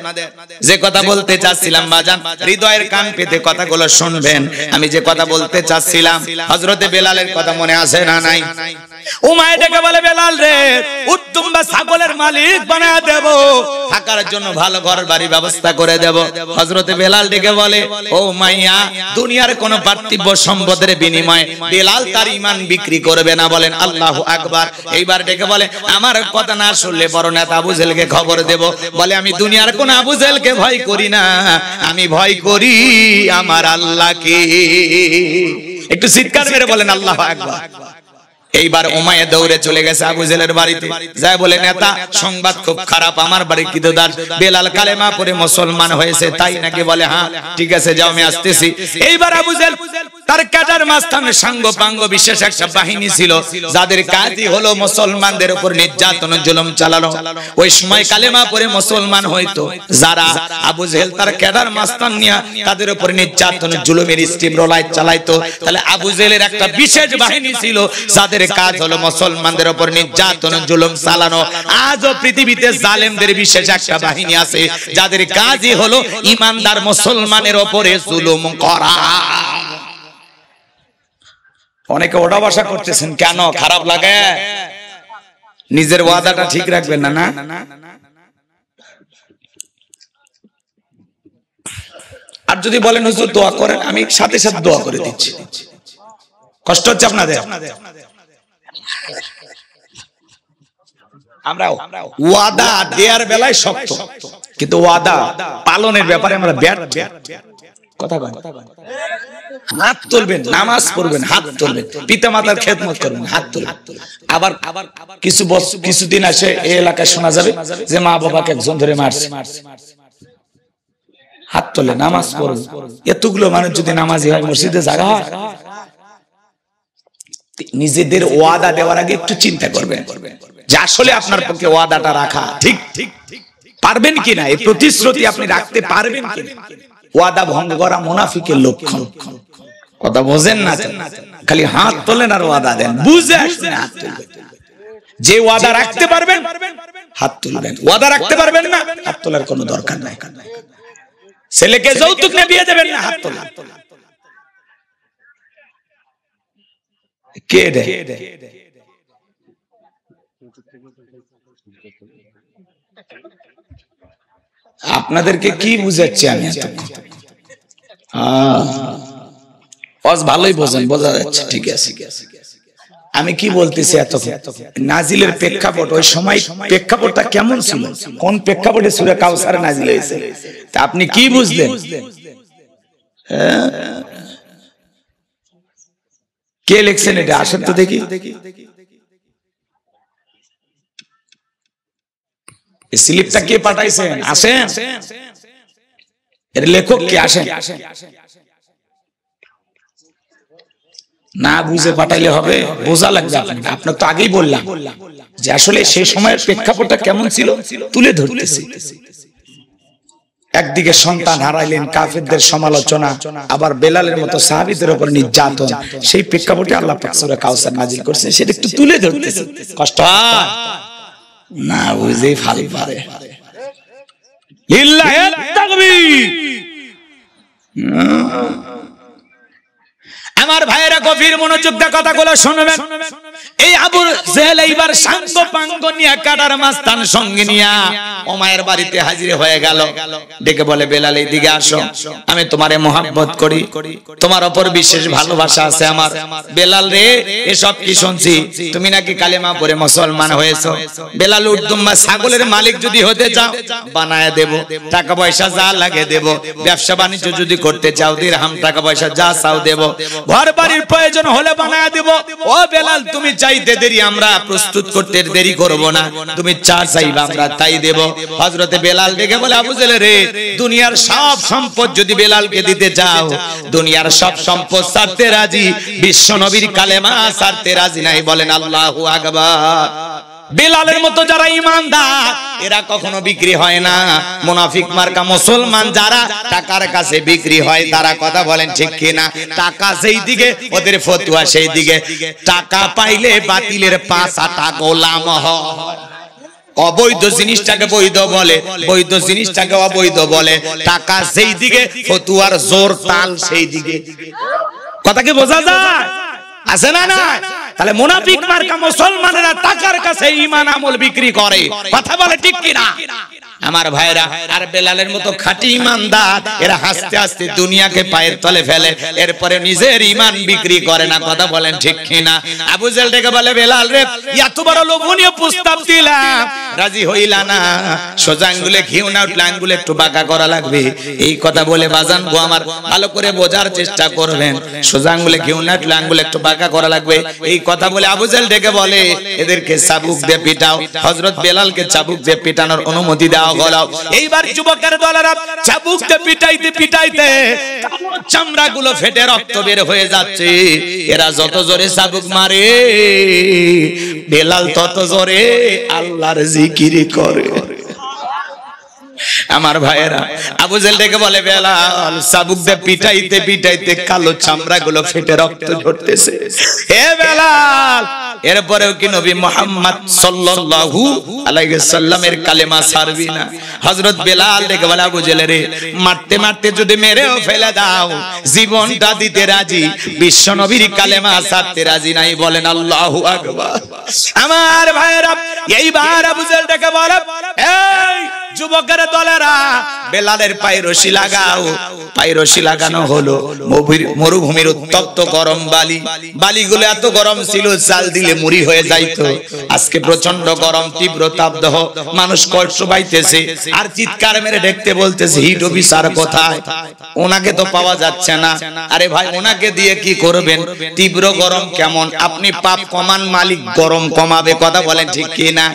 যে কথা বলতে চাচ্ছিলাম বাজান, হৃদয়ের কান পেতে কথাগুলো শুনবেন। আমি যে কথা বলতে চাচ্ছিলাম, হযরতে বেলালের কথা মনে আছে না নাই? উমাইয়া ডেকে বলে, বেলাল রে, উত্তম বা ছাগলের মালিক বানায় দেব, থাকার জন্য ভালো ঘর বাড়ি ব্যবস্থা করে দেব। হযরতে বেলাল ডেকে বলে, ও উমাইয়া, দুনিয়ার কোন পার্থিব সম্পদের বিনিময়ে বেলাল তার ঈমান বিক্রি করবে না। বলেন আল্লাহু আকবার। এইবার ডেকে বলে, আমার কথা না শুনলে বড় নেতা আবু জেহেলকে খবর দেব। বলে, আমি দুনিয়ার কোন আবু জেহেলকে ভয় করি না, আমি ভয় করি আমার আল্লাহকে। একটু চিৎকার মেরে বলেন আল্লাহু আকবার। এইবার উমাইয়া দৌড়ে চলে গেছে আবু জেহেলের বাড়িতে, যায় বলে নেতা সংবাদ খুব খারাপ, আমার বাড়ির কিদোদার বেলাল কালেমা পড়ে মুসলমান হয়েছে। তাই নাকি? বলে হ্যাঁ ঠিক আছে যাও আমি আসতেছি। এইবার আবু জেহেল তার ক্যাডার মাস্তানের সাঙ্গ পাঙ্গ বিশেষ একটা বাহিনী ছিল, যাদের কাজই হলো মুসলমানদের উপর নির্যাতন জুলুম চালানো। ওই সময় কালেমা পড়ে মুসলমান হইতো যারা, আবু জেহেল তার ক্যাডার মাস্তান নিয়ে তাদের উপর নির্যাতন জুলুমের স্টিম রোলার চালাইতো। তাহলে আবু জেহেলের একটা বিশেষ বাহিনী ছিল যাদের কাজ হলো মুসলমানদের উপর নির্যাতন জুলুম চালানো। আজও পৃথিবীতে জালেমদের বিশেষ একটা বাহিনী আছে যাদের কাজই হলো ইমানদার মুসলমানের উপরে জুলুম করা। অনেকে ওটা ভাষা করতেছেন, কেন খারাপ লাগে? নিজের ওয়াদাটা ঠিক রাখবেন না? না আর যদি বলেন হুজুর দোয়া করেন, আমি সাথে সাথে দোয়া করে দিচ্ছি। কষ্ট হচ্ছে আপনাদের? আমরা ওয়াদা দেওয়ার বেলায় শক্ত, কিন্তু ওয়াদা পালনের ব্যাপারে আমরা ব্যর্থ। কথা বলেন, হাত তুলবেন, নামাজ পড়বেন হাত তুলবেন, পিতা মাতার খেদমত করবেন হাত তুলবেন। আবার কিছুদিন আসে এই এলাকায় শোনা যাবে যে মা বাবাকে একজন ধরে মারছে, হাত তোলে, নামাজ পড়বে। এতগুলো মানুষ যদি নামাজি হয়, মসজিদে জায়গা হয়? নিজেদের ওয়াদা দেওয়ার আগে একটু চিন্তা করবেন যে আসলে আপনার পক্ষে ওয়াদাটা রাখা ঠিক পারবেন কিনা, এই প্রতিশ্রুতি আপনি রাখতে পারবেন কিনা। ওয়াদা ভঙ্গ করা মুনাফিকের লক্ষণ। কথা বোঝেন না? খালি হাত তোলেন আর ওয়াদা দেন, বুঝে আসলে হাত তুলবেন। যে ওয়াদা রাখতে পারবেন হাত তুলবেন, ওয়াদা রাখতে পারবেন না হাত তোলার কোনো দরকার নাই। ছেলেকে যৌতুক নিয়ে বিয়ে দেবেন না, হাত তোলা। কে দেয়? আপনাদেরকে কি বুঝাচ্ছি আমি? ভালোই বোঝেন, বোঝা যাচ্ছে, ঠিক আছে। আমি কি বলতেছি? এত নাজিলের প্রেক্ষাপট, ওই সময় প্রেক্ষাপটটা কেমন ছিল, কোন প্রেক্ষাপটে সূরা কাউসার নাজিল হয়েছে, তা আপনি কি বুঝলেন? কে লিখছেন এটা? আসেন তো দেখি। এই স্লিপটা কে পাঠাইছেন? আসেন, এর লেখক কে? আসেন। না বুঝে পাঠাইলে হবে? বোঝা লাগবে। আপনার তো আগেই বললাম যে আসলে সেই সময়ের প্রেক্ষাপটটা কেমন ছিল তুলে ধরতেছি। একদিকে সন্তান হারাইলেন, কাফেরদের সমালোচনা, আবার বেলালের মতো সাহাবীদের উপর নির্যাতন, সেই প্রেক্ষাপটে আল্লাহ পাক সূরা কাউসার নাজিল করেছেন, সেটা একটু তুলে ধরতেছি। কষ্ট না বুঝেই ফালি পারে। লিল্লাহি তাকবীর। আমার ভাইয়েরা গভীর মনোযোগ দিয়ে কথাগুলো শুনবেন। এই আবু জেহেল এইবার সাঙ্গ পাঙ্গ নিয়ে কাটার মাস্তান সঙ্গে নিয়ে উমাইয়ার বাড়িতে হাজির হয়ে গেল। ডেকে বলে, বেলাল এইদিকে আসো, আমি তোমারে মহব্বত করি, তোমার উপর বিশেষ ভালোবাসা আছে আমার। বেলাল রে, এসব কি শুনছি, তুমি নাকি কালেমা পড়ে মুসলমান হয়েছো। বেলাল, উর্দুম্বা ছাগলের মালিক যদি হতে চাও বানায় দেব, টাকা পয়সা যা লাগে দেব, ব্যবসা বাণিজ্য যদি করতে চাও দিরহাম টাকা পয়সা যা চাও দেব, ঘর বাড়ির প্রয়োজন হলে বানায় দেব। ও বেলাল, তুমি চাইতে দেরি, আমরা প্রস্তুত করতে দেরি করব না, তুমি চা চাইবা আমরা তাই দেব। হযরতে বেলাল ডেকে বলে, আবু জেহেল রে, দুনিয়ার সব সম্পদ যদি বেলালকে দিতে চাও, দুনিয়ার সব সম্পদ ছাড়তে রাজি, বিশ্ব নবীর কালেমা ছাড়তে রাজি নাই। বলেন আল্লাহু আকবার। বেলালের মতো যারা ঈমানদার, এরা কখনো বিক্রি হয় না। মুনাফিক মার্কা মুসলমান যারা টাকার কাছে বিক্রি হয় তারা, কথা বলেন ঠিক কিনা? টাকা সেই দিকে, ওদের ফতুয়া সেই দিকে। টাকা পাইলে বাতিলের পাঁচাটা গোলাম হয়। অবৈধ জিনিসটাকে বৈধ বলে, বৈধ জিনিসটাকে অবৈধ বলে। টাকা সেই দিকে, ফতুয়ার জোর তাল সেই দিকে। কথা কি বোঝা যায়? আছে না? না। তাহলে মুনাফিক মার্কা মুসলমানেরা টাকার কাছে ঈমান আমল বিক্রি করে। কথা বলে ঠিক কিনা? আমার ভাইরা। আর বেলালের মতো খাঁটি ইমানদার এরা হাসতে হাসতে দুনিয়াকে পায়ের তলে ফেলে, এরপরে নিজের ইমান বিক্রি করে না। কথা বলেন ঠিক কিনা? আবু জেহেল ডেকে বলে, বেলাল রে, এত বড় লোভনীয় প্রস্তাব দিলাম, রাজি হইলা না। সোজা আঙ্গুলে ঘিউ না উঠলে আঙ্গুলে একটু বাঁকা করা লাগবে। এই কথা বলে বাজান গো আমার, ভালো করে বোঝার চেষ্টা করবেন। সোজা আঙ্গুলে ঘিউ না উঠলে আঙ্গুলে একটু বাঁকা করা লাগবে। এই কথা বলে আবু জেহেল ডেকে বলে, এদেরকে চাবুক দিয়ে পিটাও। হযরত বেলালকে চাবুক দিয়ে পিটানোর অনুমতি দেওয়া হলো। এইবার যুবকের দলেরা চাবুক দিয়ে পিটাইতে পিটাইতে চামড়াগুলো ফেটে রক্ত বের হয়ে যাচ্ছে। এরা যত জোরে চাবুক মারে, বেলাল তত জোরে আল্লাহর জিকির করে। আমার ভাইয়েরা, আবু জেহেল ডেকে বলে, বেলাল চাবুক দিয়ে পিটাইতে পিটাইতে কালো চামড়াগুলো ফেটে রক্ত ঝরতেছে। হে বেলাল, এরপরেও কি নবী মুহাম্মদ সাল্লাল্লাহু আলাইহি সাল্লামের কালেমা ছাড়বি না? হযরত বেলাল ডেকে বলে, আবু জেহেল রে, মারতে মারতে যদি মেরেও ফেলে দাও, জীবনটা দিতে রাজি, বিশ্ব নবীর কালেমা ছাড়তে রাজি নাই। বলেন আল্লাহু আকবার। আমার ভাইয়েরা, এইবার আবু জেহেল ডেকে বলে, এই যুবকের দলেরা, বেলালের পায়ে রশি লাগাও। পায়ে রশি লাগানো হলো। মরুভূমির উত্তপ্ত গরম বালি, বালিগুলো এত গরম ছিল চাল দিলে মুড়ি হয়ে যাইতো। আজকে প্রচন্ড গরম, তীব্র তাপদাহ, মানুষ কষ্ট পাইতেছে আর চিৎকার মেরে দেখতে বলতেছে, হিট অফিসার কোথায়? ওনাকে তো পাওয়া যাচ্ছে না। আরে ভাই, ওনাকে দিয়ে কি করবেন? তীব্র গরম কেমন? আপনি পাপ কমান, মালিক গরম কমাবে। কথা বলেন ঠিক কি না?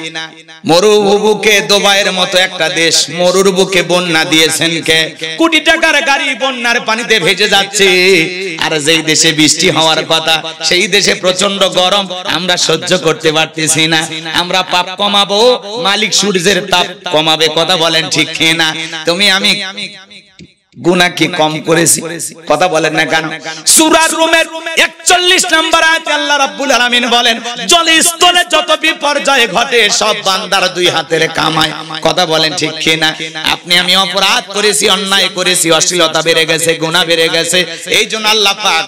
মরুভূমিকে দুবাইয়ের মতো একটা দেশ, মরুর বুকে বন্যা দিয়েছেন কে? কোটি টাকার গাড়ি বন্যার পানিতে ভেসে যাচ্ছে। আর যেই দেশে বৃষ্টি হওয়ার কথা, সেই দেশে প্রচন্ড গরম, আমরা সহ্য করতে পারতেছি না। আমরা পাপ কমাবো, মালিক সূর্যের তাপ কমাবে। কথা বলেন ঠিক কিনা? তুমি আমি গুনাহ কি কম করেছি? কথা বলেন না কেন? সূরা রুমের 41 নম্বর আয়াতে আল্লাহ রাব্বুল আলামিন বলেন, জলে স্থলে যত বিপর্যয় ঘটে সব বান্দার দুই হাতের কামাই। কথা বলেন ঠিক কি না? আপনি আমি অপরাধ করেছি, অন্যায় করেছি, অশ্লীলতা বেড়ে গেছে, গুনাহ বেড়ে গেছে। এইজন্য আল্লাহ পাক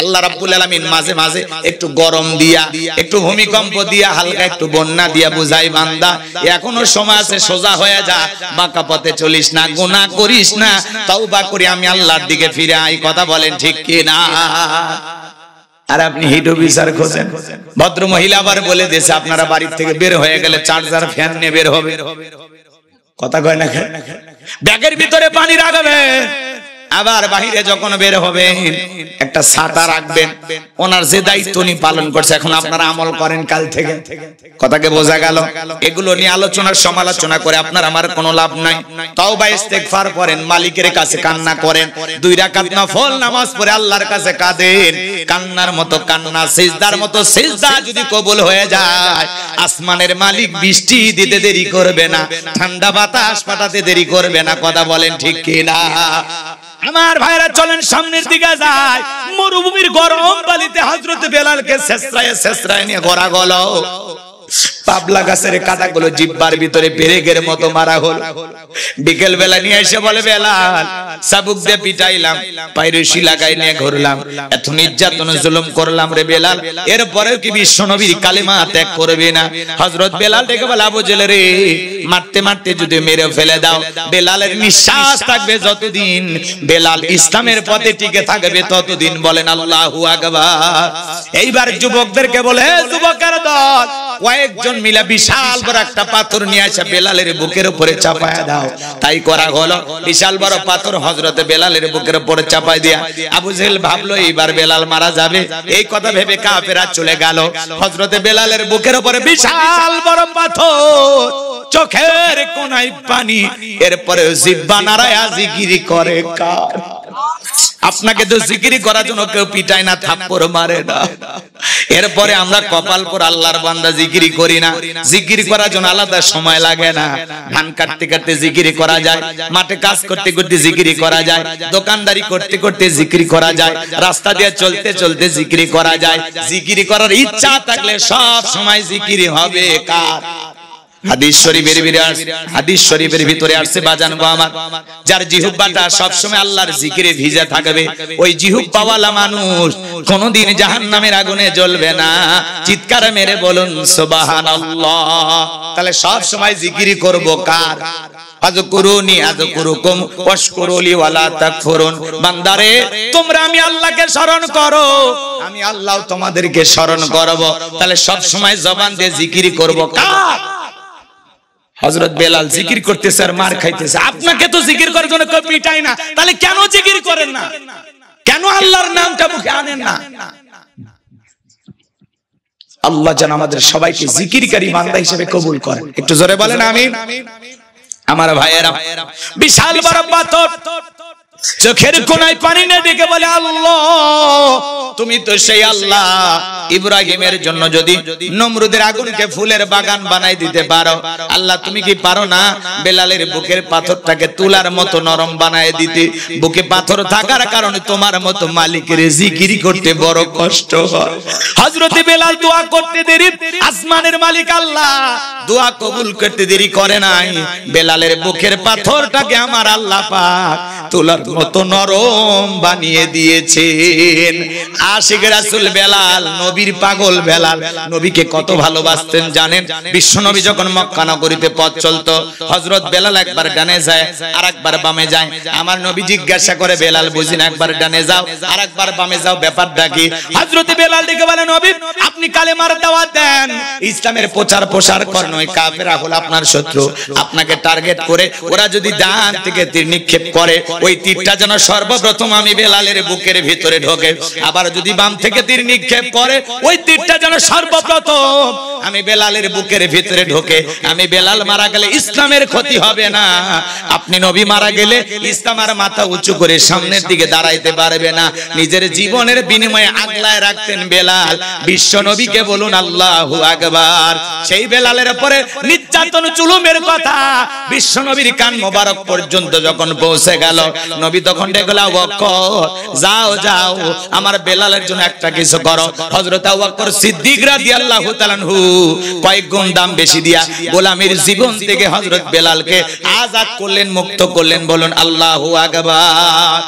আল্লাহ রাব্বুল আলামিন মাঝে মাঝে একটু গরম দিয়া, একটু ভূমিকম্প দিয়া, হালকা একটু বন্যা দিয়া বুঝাই, বান্দা এখনো সময় আছে, সোজা হয়ে যা, বাঁকা পথে চলিস না, গুনাহ করিস না, তওবা করে আমি আল্লাহর দিকে ফিরে আই। কথা বলেন ঠিক কি না? আর আপনি হিট অফিসার খোঁজেন। ভদ্র মহিলা আবার বলে দিয়েছে, আপনারা বাড়ি থেকে বের হয়ে গেলে চার্জার ফ্যান নিয়ে বের হবে। কথা কয় না? ব্যাগের ভিতরে পানি রাখবেন, আবার বাহিরে যখন বের হবেন একটা ছাতা রাখবেন। ওনার যে দায়িত্ব উনি পালন করছে, এখন আপনারা আমল করেন কাল থেকে। কথাকে বোঝা গেল? এগুলো নিয়ে আলোচনার সমালোচনা করে আপনার আমার কোনো লাভ নাই। তওবা ইস্তেগফার করেন, মালিকের কাছে কান্না করেন, 2 রাকাত নফল নামাজ পড়ে আল্লাহর কাছে কাঁদেন। কান্নার মতো কান্না, সিজদার মতো সিজদা যদি কবুল হয়ে যায়, আসমানের মালিক বৃষ্টি দিতে দেরি করবে না, ঠান্ডা বাতাস পাঠাতে দেরি করবে না। কথা বলেন ঠিক কি না? আমার ভাইরা, চলেন সামনের দিকে যায়। মরুভূমির গরম বালিতে হযরত বেলালকে ছেঁচড়ায় নিয়ে ঘোরা গেল। পাবলা গাছের কাঁটাগুলো জিহ্বার ভিতরে পেরেকের মতো মারা হলো। বিকেল বেলা নিয়ে এসে বলে, বেলাল চাবুক দিয়ে পিটাইলাম, পায়ে রশি লাগাই নিয়ে ঘুরলাম, এত নির্যাতন জুলুম করলাম রে বেলাল, এরপরেও কি বিশ্ব নবীর কালেমা ত্যাগ করবে না? হযরত বেলাল ডেকে বলে, আবু জেহেল রে, মারতে মারতে যদি মেরে ফেলে দাও, বেলালের নিঃশ্বাস থাকবে যতদিন, বেলাল ইসলামের পথে টিকে থাকবে ততদিন। বলেন আল্লাহু আকবার। এইবার যুবকদেরকে বলে, যুবকের দল, কয়েকজন মিলে বিশাল বড় একটা পাথর নিয়ে এসে বেলালের বুকের উপরে চাপায়া দাও। তাই করা হলো। বিশাল বড় পাথর হযরত বেলালের বুকের উপরে চাপাই দিয়া আবু জেহেল ভাবলো এইবার বেলাল মারা যাবে। এই কথা ভেবে কাফেররা চলে গেল। হযরত বেলালের বুকের উপরে বিশাল বড় পাথর, চোখের কোনায় পানি, এরপরে জিহ্বা নাড়ায়া জিকির করে কার? আপনাকে তো জিকির করার জন্য কেউ পিটায় না, থাপ্পড় মারে না। এরপরে আমরা কপাল পর আল্লাহর বান্দা জিকির করি না। জিকির করার জন্য আলাদা সময় লাগে না। ধান কাটতে কাটতে জিকির করা যায়, মাঠে কাজ করতে করতে জিকির করা যায়, দোকানদারি করতে করতে জিকির করা যায়, রাস্তা দিয়ে চলতে চলতে জিকির করা যায়। জিকির করার ইচ্ছা থাকলে সব সময় জিকির হবে কার? হাদিস শরীফের ভিতরে আসছে, বাজান গো আমার, যার জিহ্বাটা সব সময় আল্লাহর জিকিরে ভিজে থাকবে, ওই জিহ্বাওয়ালা মানুষ কোনদিন জাহান্নামের আগুনে জ্বলবে না। চিৎকার মেরে বলুন সুবহানাল্লাহ। তাহলে সব সময় জিকির করব কার? আযকুরুনি আযকুরুকুম ওয়াশকুরুলি ওয়ালা তাকফুরুন। বান্দারে তোমরা আমি আল্লাহকে স্মরণ করো, আমি আল্লাহ তোমাদেরকে স্মরণ করব। তাহলে সব সময় জবান দিয়ে জিকির করব কার? হযরত বেলাল জিকির করতেছে আর মার খাইতেছে। আপনাকে তো জিকির করার জন্য কেউ পিটায় না, তাহলে কেন জিকির করেন না? কেন আল্লাহর নামটা মুখে আনেন না? আল্লাহ যেন আমাদের সবাইকে জিকিরকারী বান্দা হিসেবে কবুল করেন। একটু জোরে বলেন আমিন। আমার ভাইয়েরা, বিশাল বড় পাথর, চোখের কোনায় পানি না দেখে বলে আল্লাহ তুমি তো সেই আল্লাহ, ইব্রাহিমের জন্য যদি নমরুদের আগুনকে ফুলের বাগান বানাই দিতে পারো, আল্লাহ তুমি কি পারো না বেলালের বুকের পাথরটাকে তুলার মতো নরম বানায় দিতে? বুকে পাথর থাকার কারণে তোমার মতো মালিকের জিকির করতে বড় কষ্ট হয়। হযরত বেলাল দোয়া করতে দেরি, আসমানের মালিক আল্লাহ দোয়া কবুল করতে দেরি করে নাই। বেলালের বুকের পাথরটাকে আমার আল্লাহ পাক তুলার মতো নরম বানিয়ে দিয়েছেন। আশিক রাসূল বেলাল, নবীর পাগল বেলাল, নবীকে কত ভালোবাসতেন জানেন? বিশ্ব নবী যখন মক্কা নগরীতে পথ চলতো, হযরত বেলাল একবার ডানে যায় আর একবার বামে যায়। আমার নবী জিজ্ঞাসা করে, বেলাল বুঝি না, একবার ডানে যাও আর একবার বামে যাও, ব্যাপারটা কি? হযরত বেলাল ডেকে বলে, নবী আপনি কালেমার দাওয়াত দেন, ইসলামের প্রচার প্রসার করেন, ওই কাফেররা হলো আপনার শত্রু, আপনাকে টার্গেট করে ওরা যদি ডান থেকে তীর নিক্ষেপ করে, ওই তীরটা যেন সর্বপ্রথম আমি বেলালের বুকের ভিতরে ঢোকে, আবার যদি বাম থেকে তীর নিক্ষেপ করে ওই তীরটা যেন সর্বপ্রথম আমি বেলালের বুকের ভিতরে ঢোকে। আমি বেলাল মারা গেলে ইসলামের ক্ষতি হবে না, আপনি নবী মারা গেলে ইসলাম আর মাথা উঁচু করে সামনের দিকে দাঁড়াইতে পারবে না। নিজের জীবনের বিনিময়ে আগলায় রাখতেন বেলাল। বিশ্ব নবীকে বলুন আল্লাহু আকবার। সেই বেলালের উপরে নির্যাতন জুলুমের কথা বিশ্ব নবীর কান মোবারক পর্যন্ত যখন পৌঁছে গেল, নবী তখন ডেকে বললেন, আবু বকর যাও যাও আমার বেলালের জন্য একটা কিছু করো। হযরত আবু বকর সিদ্দিক রাদিয়াল্লাহু তাআলা আনহু কয়েক গুণ দাম বেশি দিয়া গোলামের জীবন থেকে হযরত বেলালকে আযাদ করলেন, মুক্ত করলেন। বলুন আল্লাহু আকবার।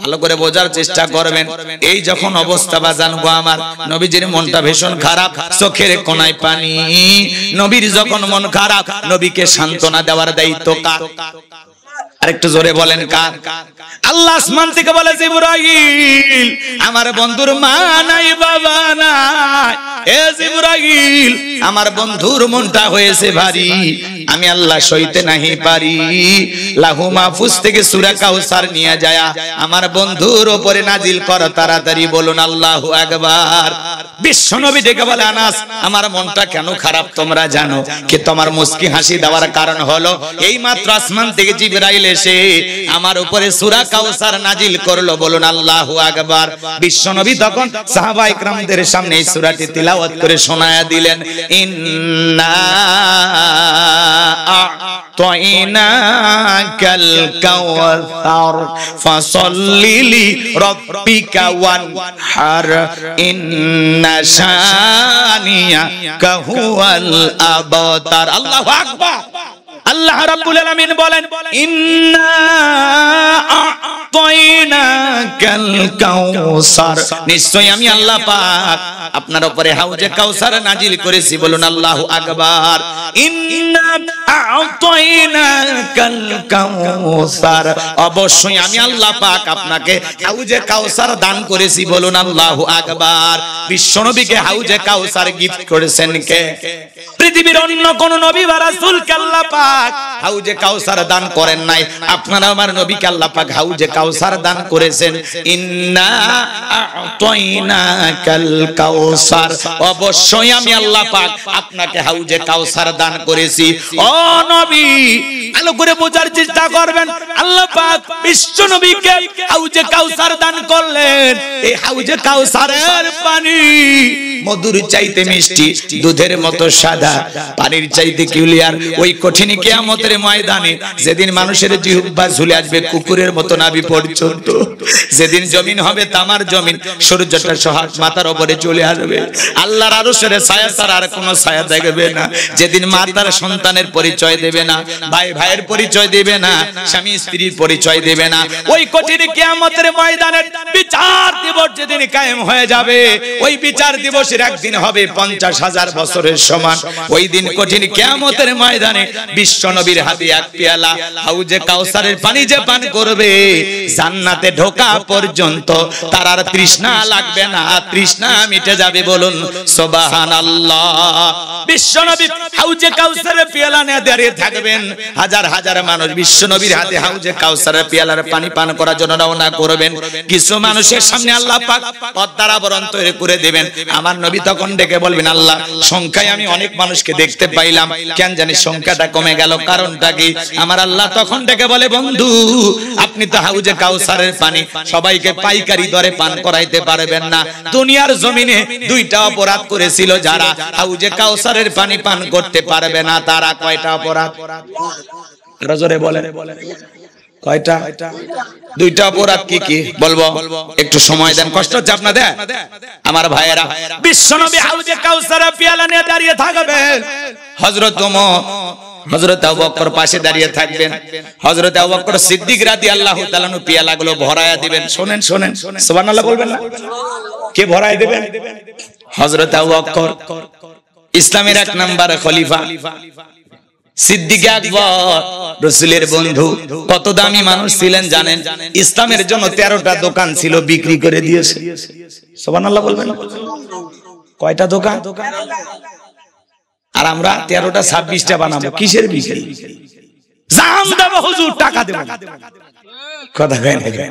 ভালো করে বোঝার চেষ্টা করবেন। এই যখন অবস্থা বাজান গো আমার, নবীজির মনটা ভীষণ খারাপ, চোখের কোনায় পানি। নবীর যখন মন খারাপ, নবীকে সান্ত্বনা দেওয়ার দায়িত্ব কার? আরেকটু জোরে বলেন কার? আল্লাহ আসমান থেকে বলে, জিবরাইল আমার বন্ধুর মা নাই বাবা নাই, এ জিবরাইল আমার বন্ধুর মনটা হয়েছে ভারী, আমি আল্লাহ সইতে নাহি পারি। লাহু মাহফুজ থেকে সূরা কাউসার নিয়ে যায় আমার বন্ধুর উপরে নাজিল কর তাড়াতাড়ি। বলুন আল্লাহু আকবার। বিশ্ব নবী ডেকে বলে, আনাস আমার মনটা কেন খারাপ তোমরা জানো? কি তোমার মুস্কি হাসি দেওয়ার কারণ হলো এই মাত্র আসমান থেকে জিবরাইল এসে আমার উপরে সূরা কাউসার নাজিল করলো। বলুন আল্লাহু আকবার। বিশ্ব নবী তখন সাহাবায়ে কিরামদের সামনে এই সূরাটি তিলাওয়াত করে শোনায়া দিলেন, ইন্না আ'তাইনাকাল কাওসার ফাসাল্লি লিরাব্বিকা ওয়ানহার ইন্না শানিয়াকা হুয়াল আবতার। আল্লাহু আকবার। আল্লাহ রাব্বুল আলামিন বলেন, ইন্না আ'তাইনাকাল কাউসার, নিশ্চয়ই আমি আল্লাহ পাক আপনার উপরে হাউজে কাউসার নাজিল করেছি। বলুন আল্লাহু আকবার। ইন্না আ'তাইনাকাল কাউসার, অবশ্যই আমি আল্লাহ পাক আপনাকে হাউজে কাউসার দান করেছি। বলুন আল্লাহু আকবার। বিশ্বনবীকে হাউজে কাউসার গিফট করেছেন কে? পৃথিবীর অন্য কোন নবী বা রাসূলকে আল্লাহ পাক হাউজে কাউসার দান করেন নাই। আপনারা আমার নবীকে আল্লাহ পাক হাউজে কাউসার দান করেছেন। ইন্না আ'তাইনাকাল কাউসার, অবশ্যই আমি আল্লাহ পাক আপনাকে হাউজে কাউসার দান করেছি। ও নবী ভালো করে বোঝার চেষ্টা করবেন। আল্লাহ পাক বিশ্ব নবীকে হাউজে কাউসার দান করলেন। এই হাউজে কাউসারের পানি মধুর চাইতে মিষ্টি, দুধের মতো সাদা, পানির চাইতে ক্লিয়ার। ওই কঠিন কিয়ামতের ময়দানে যেদিন মানুষের জিহ্বা ঝুলে আসবে কুকুরের মতো নাভি পর্যন্ত, যেদিন জমিন হবে তামার জমিন, সূর্যটা সোহাগ মাথার উপরে চলে আসবে, আল্লাহর আরশের ছায়া ছাড়া আর কোনো ছায়া দেখবে না। যেদিন মা তার সন্তানের পরিচয় দেবে না, ভাই ভাইয়ের পরিচয় দেবে না, স্বামী স্ত্রীর পরিচয় দেবে না, ওই কঠিন কিয়ামতের ময়দানে বিচার দিবস যেদিন কায়েম হয়ে যাবে, ওই বিচার দিবসের একদিন হবে 50,000 বছরের সমান। ওই দিন কঠিন কিয়ামতের ময়দানে বিশ্ব নবীর হাতে এক পেয়ালা হাউজে কাউসারের পানি যে পান করবে, জান্নাতে ঢোকা পর্যন্ত তার আর তৃষ্ণা লাগবে না, তৃষ্ণা মিটে যাবে। বলুন সুবহানাল্লাহ। বিশ্ব নবী হাউজে কাউসারের পেয়ালা নিয়ে দাঁড়িয়ে থাকবেন, হাজার হাজার মানুষ বিশ্ব নবীর হাতে হাউজে কাউসারের পেয়ালার পানি পান করার জন্য রওনা করবেন। কিছু মানুষের সামনে আল্লাহ পাক পর্দার আবরণ তৈরি করে দেবেন। আমার নবী তখন ডেকে বলবেন, আল্লাহ সংখ্যায় আমি অনেক মানুষকে দেখতে পাইলাম, কেন জানি সংখ্যাটা কমে গেল, কারণটা কি? আমার আল্লাহ তখন ডেকে বলে, বন্ধু আপনি তো হাউজে কাউসারের পানি সবাইকে পাইকারি দরে পান করাইতে পারবেন না। দুনিয়ার জমিনে দুইটা অপরাধ করেছিল যারা, হাউজে কাউসারের পানি পান করতে পারবে না তারা। কয়টা অপরাধ? জোরে বলেন। কয়টা? দুইটা অপরাধ। কি কি বলবো? একটু সময় দেন, কষ্ট হচ্ছে আপনাদের। আমার ভাইয়েরা, বিশ্বনবী হাউজে কাউসারের পেয়ালা নিয়ে দাঁড়িয়ে থাকবেন। হযরত ওমর, হযরত আবু বকর পাশে দাঁড়িয়ে থাকবেন। হযরত আবু বকর সিদ্দিক রাদিয়াল্লাহু তাআলা নু পেয়ালাগুলো ভরায়া দিবেন। শুনেন শুনেন, সুবহানাল্লাহ বলবেন না? কে ভরায় দিবেন? হযরত আবু বকর, ইসলামের এক নাম্বার খলিফা, সিদ্দিক আকবর, রাসূলের বন্ধু। কত দামি মানুষ ছিলেন জানেন? ইসলামের জন্য 13টা দোকান ছিল, বিক্রি করে দিয়েছে। সুবহানাল্লাহ বলবেন। কয়টা দোকান? আর আমরা 13টা 26টা বানাবো। কিসের বিক্রি? জাম দেব হুজুর, টাকা দেব। কথা কয় না?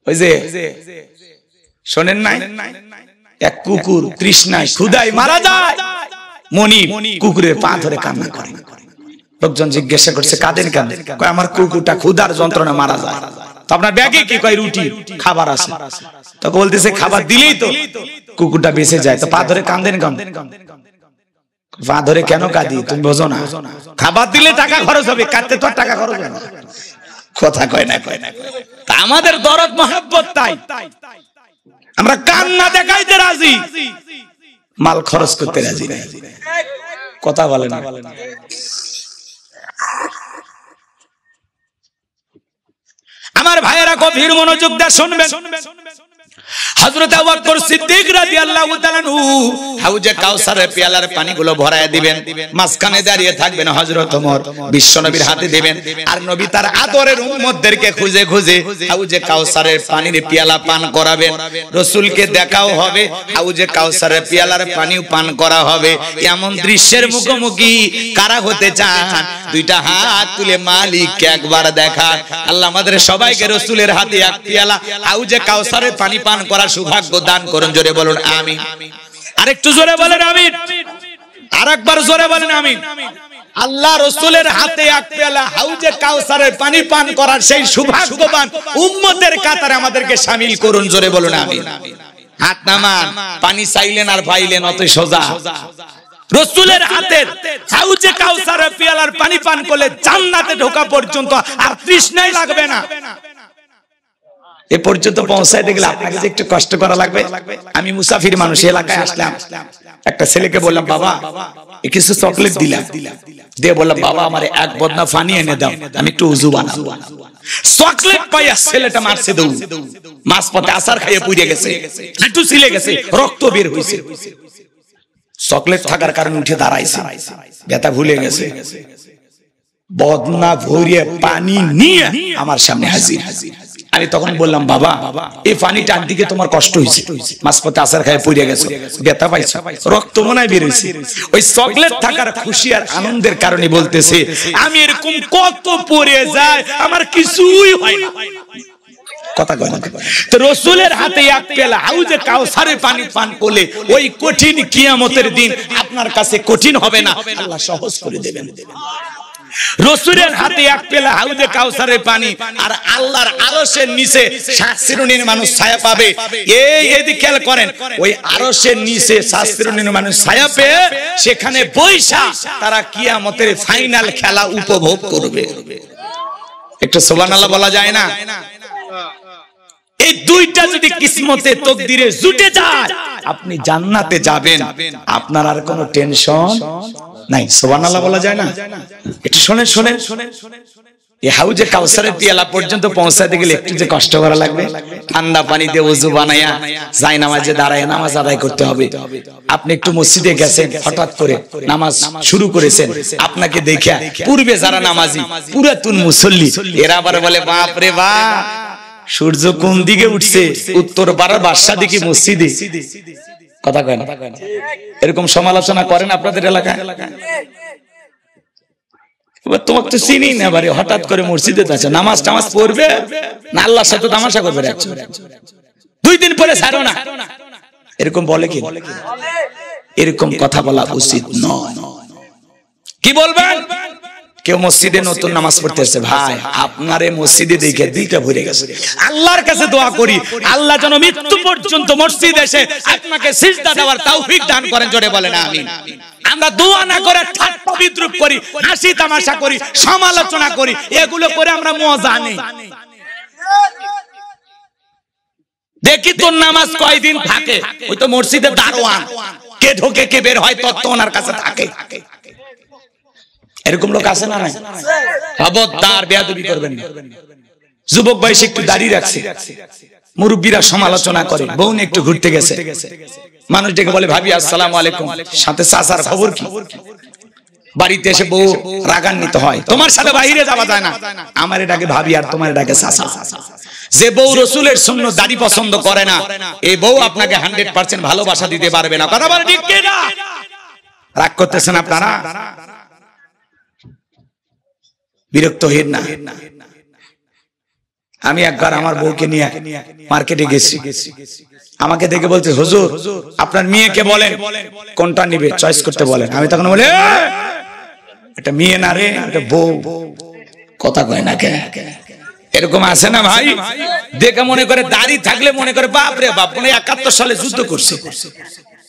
ওই যে শোনেন নাই, এক কুকুর তৃষ্ণায় ক্ষুধায় মারা যায়, মনি কুকুরের পা ধরে কান্না করে। লোকজন জিজ্ঞাসা করছে, কাঁদেন কেন? কয় আমার কুকুরটা ক্ষুধার যন্ত্রণা মারা যায়। তো আপনার ব্যাগে কি? কয় রুটি, খাবার আছে। তো বলতেছে খাবার দিলেই তো কুকুরটা বেঁচে যায়। তো পা ধরে কাঁদেন কেন? পা ধরে কেন কাঁদি তুমি বোঝো না? খাবার দিলে টাকা খরচ হবে, কাঁদতে তো টাকা খরচ হবে না। কথা কয় না? কয় না। তা আমাদের দরদ মহব্বত তাই আমরা কান্না দেখাইতে রাজি, মাল খরচ করতে রাজি না। কথা বলে না? আমার ভাইয়েরা গভীর মনোযোগ দিয়ে শুনবেন। হযরত আবু বকর সিদ্দিক রাদিয়াল্লাহু তাআলা আনহু হাউজে কাউসারের পেয়ালার পানিগুলো ভরায়া দিবেন। মাঝখানে দাঁড়িয়ে থাকবেন হযরত ওমর, বিশ্বনবীর হাতে দিবেন। আর নবী তার আদরের উম্মতদেরকে খুঁজে খুঁজে হাউজে কাউসারের পানির পেয়ালা পান করাবেন। রাসূলকে দেখাও হবে, হাউজে কাউসারের পেয়ালার পানিও পান করা হবে। এমন দৃশ্যের মুখোমুখি কারা হতে চান? দুইটা হাত তুলে মালিককে একবার দেখা। আল্লাহ আমাদের সবাইকে রাসূলের হাতে এক পেয়ালা হাউজে কাউসারের পানি পান করার সৌভাগ্য দান করুন। জোরে বলুন আমিন। আরেকটু জোরে বলেন আমিন। আরেকবার জোরে বলেন আমিন। আল্লাহ রাসূলের হাতে এক পেয়ালা হাউজে কাউসারের পানি পান করার সেই সৌভাগ্যবান উম্মতের কাতারে আমাদেরকে শামিল করুন। জোরে বলুন আমিন। হাত নামান, পানি চাইলেন আর পাইলেন, অত সোজা। রাসূলের হাতে হাউজে কাউসারের পেয়ালার পানি পান করলে জান্নাতে ঢোকা পর্যন্ত আর তৃষ্ণাই লাগবে না। এ পর্যন্ত পৌঁছাইতে গেলে আপনাকে যে একটু কষ্ট করা লাগবে। আমি মুসাফির মানুষ, এলাকায় আসলাম, একটা ছেলেকে বললাম, বাবা কিছু চকলেট দিলাম, দিয়ে বললাম, বাবা আমার এক বদনা পানি এনে দাও, আমি একটু উযু বানাবো। চকলেট পাইয়া ছেলেটা মারছে দৌড়, মাঝপথে আসার খাইয়ে পুড়ে গেছে, একটু ছিলে গেছে, রক্ত বের হয়েছে। চকলেট থাকার কারণে উঠে দাঁড়াইছে, ব্যথা ভুলে গেছে। বদনা ভরিয়ে পানি নিয়ে আমার সামনে হাজির। আমি তখন বললাম, বাবা এই পানিটা দিকে তোমার কষ্ট হয়েছে, মাঝপথে আসার খাইয়ে পড়ে গেছে, ব্যথা পাইছো, রক্ত মনে হয় বের হয়েছে। ওই চকলেট থাকার খুশি আর আনন্দের কারণে বলতেছে, আমি এরকম কত পড়ে যায়, আমার কিছুই হয় না। কথা কয় না? তো রাসূলের হাতে এক পেয়ালা হাউজে কাউসারের পানি পান করলে ওই কঠিন কিয়ামতের দিন আপনার কাছে কঠিন হবে না, আল্লাহ সহজ করে দেবেন। রাসূলের হাতে এক পেয়ালা হাউজে কাউসারের পানি, আর আল্লাহর আরশের নিচে 7 শ্রেণীর মানুষ ছায়া পাবে। এই এদিকে খেয়াল করেন, ওই আরশের নিচে 7 শ্রেণীর মানুষ ছায়া পেয়ে সেখানে বৈশা তারা কিয়ামতের ফাইনাল খেলা উপভোগ করবে। একটু সুবহানাল্লাহ বলা যায় না? এই দুইটা যদি কিসমতে তকদিরে জুটে যায়, আপনি জান্নাতে যাবেন, আপনার আর কোনো টেনশন নাই। সুবহানাল্লাহ বলা যায় না? একটু শুনেন শুনেন। এই হাউজে কাউসারের পিয়ালা পর্যন্ত পৌঁছাতে গেলে একটু যে কষ্ট করা লাগবে, ঠান্ডা পানি দিয়ে ওযু বানায়া যায় নামাজে দাঁড়ায় নামাজ আদায় করতে হবে। আপনি একটু মসজিদে গেছেন, হঠাৎ করে নামাজ শুরু করেছেন, আপনাকে দেখে পূর্বে যারা নামাজি পুরাতন মুসল্লি এরা আবার বলে বাপ রে বাপ, সূর্য কোন দিকে উঠছে, উত্তর পাড়ার বাদশা দেখি মসজিদে। কথা কয় না? এরকম সমালোচনা করেন আপনাদের এলাকায়? তোমাকে তো চিনি না, বারে হঠাৎ করে মসজিদে যাচ্ছে, নামাজ টামাজ পড়বে না আল্লাহর সাথে তামাশা করবে, 2 দিন পরে ছাড়ো না, এরকম বলে কি? এরকম কথা বলা উচিত নয়। কি বলবেন? কেউ মসজিদে নতুন নামাজ পড়তে এসেছে, ভাই আপনার এই মসজিদে দেখে দিলটা ভরে গেছে, আল্লাহর কাছে দোয়া করি আল্লাহ যেন মৃত্যু পর্যন্ত মসজিদে এসে আপনাকে সিজদা দেওয়ার তৌফিক দান করেন, জোরে বলেন আমিন। আমরা দোয়া না করে ঠাট্টা বিদ্রুপ করি, হাসি তামাশা করি, সমালোচনা করি, এগুলো করে আমরা মজা নেই। দেখি তোর নামাজ কয়দিন থাকে, ওই তো মসজিদে দারোয়ান, কে ঢোকে কে বের হয় তত্ত্ব ওনার কাছে থাকে। এরকম লোক আছে না? নাই? খবরদার বেয়াদবি করবেন না। যুবক বয়সে একটু দাড়ি রাখছে, মুরব্বীরা সমালোচনা করে, বউ নিয়ে একটু ঘুরতে গেছে, মানুষ ডেকে বলে ভাবি আসসালামু আলাইকুম, সাথে চাচার খবর কি? বাড়িতে এসে বউ রাগান্বিত হয়, তোমার সাথে বাইরে যাওয়া যায় না, আমার এটাকে ভাবি আর তোমার এটাকে চাচা। যে বউ রসুলের সুন্নাত দাড়ি পছন্দ করে না, এই বউ আপনাকে 100% ভালোবাসা দিতে পারবে না। কথা বলে ঠিক কি না? রাগ করতেছেন আপনারা? বিরক্ত হইেন না। আমি একবার আমার বউকে নিয়ে মার্কেটে গেছি, আমাকে দেখে বলছে হুজুর আপনার মেয়েকে বলেন কোনটা নিবে, চয়েস করতে বলেন। আমি তখন বলি এটা মেয়ে না রে, এটা বউ। কথা কয় না কেন? এরকম আছে না ভাই? দেখে মনে করে দাড়ি থাকলে মনে করে বাপ রে বাপ, 71 সালে যুদ্ধ করছে,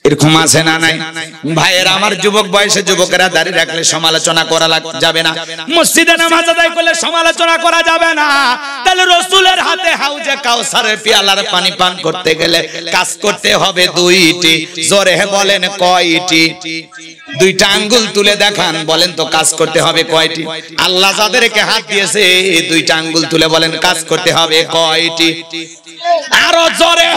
এরকম আছে না? নাই ভাইয়েরা আমার, যুবক বয়সে যুবকেরা দাড়ি রাখলে সমালোচনা করা যাবে না, মসজিদে নামাজ আদায় করলে সমালোচনা করা যাবে না। তাহলে রাসূলের হাতে হাউজে কাউসারের পিয়ালার পানি পান করতে গেলে কাজ করতে হবে 2টি। জোরে বলেন কয়টি? 2টা আঙ্গুল তুলে দেখান, বলেন তো কাজ করতে হবে কয়টি? আল্লাহ যাদেরকে হাত দিয়েছে 2টা আঙ্গুল তুলে বলেন কাজ করতে হবে কয়টি? আরো জোরে।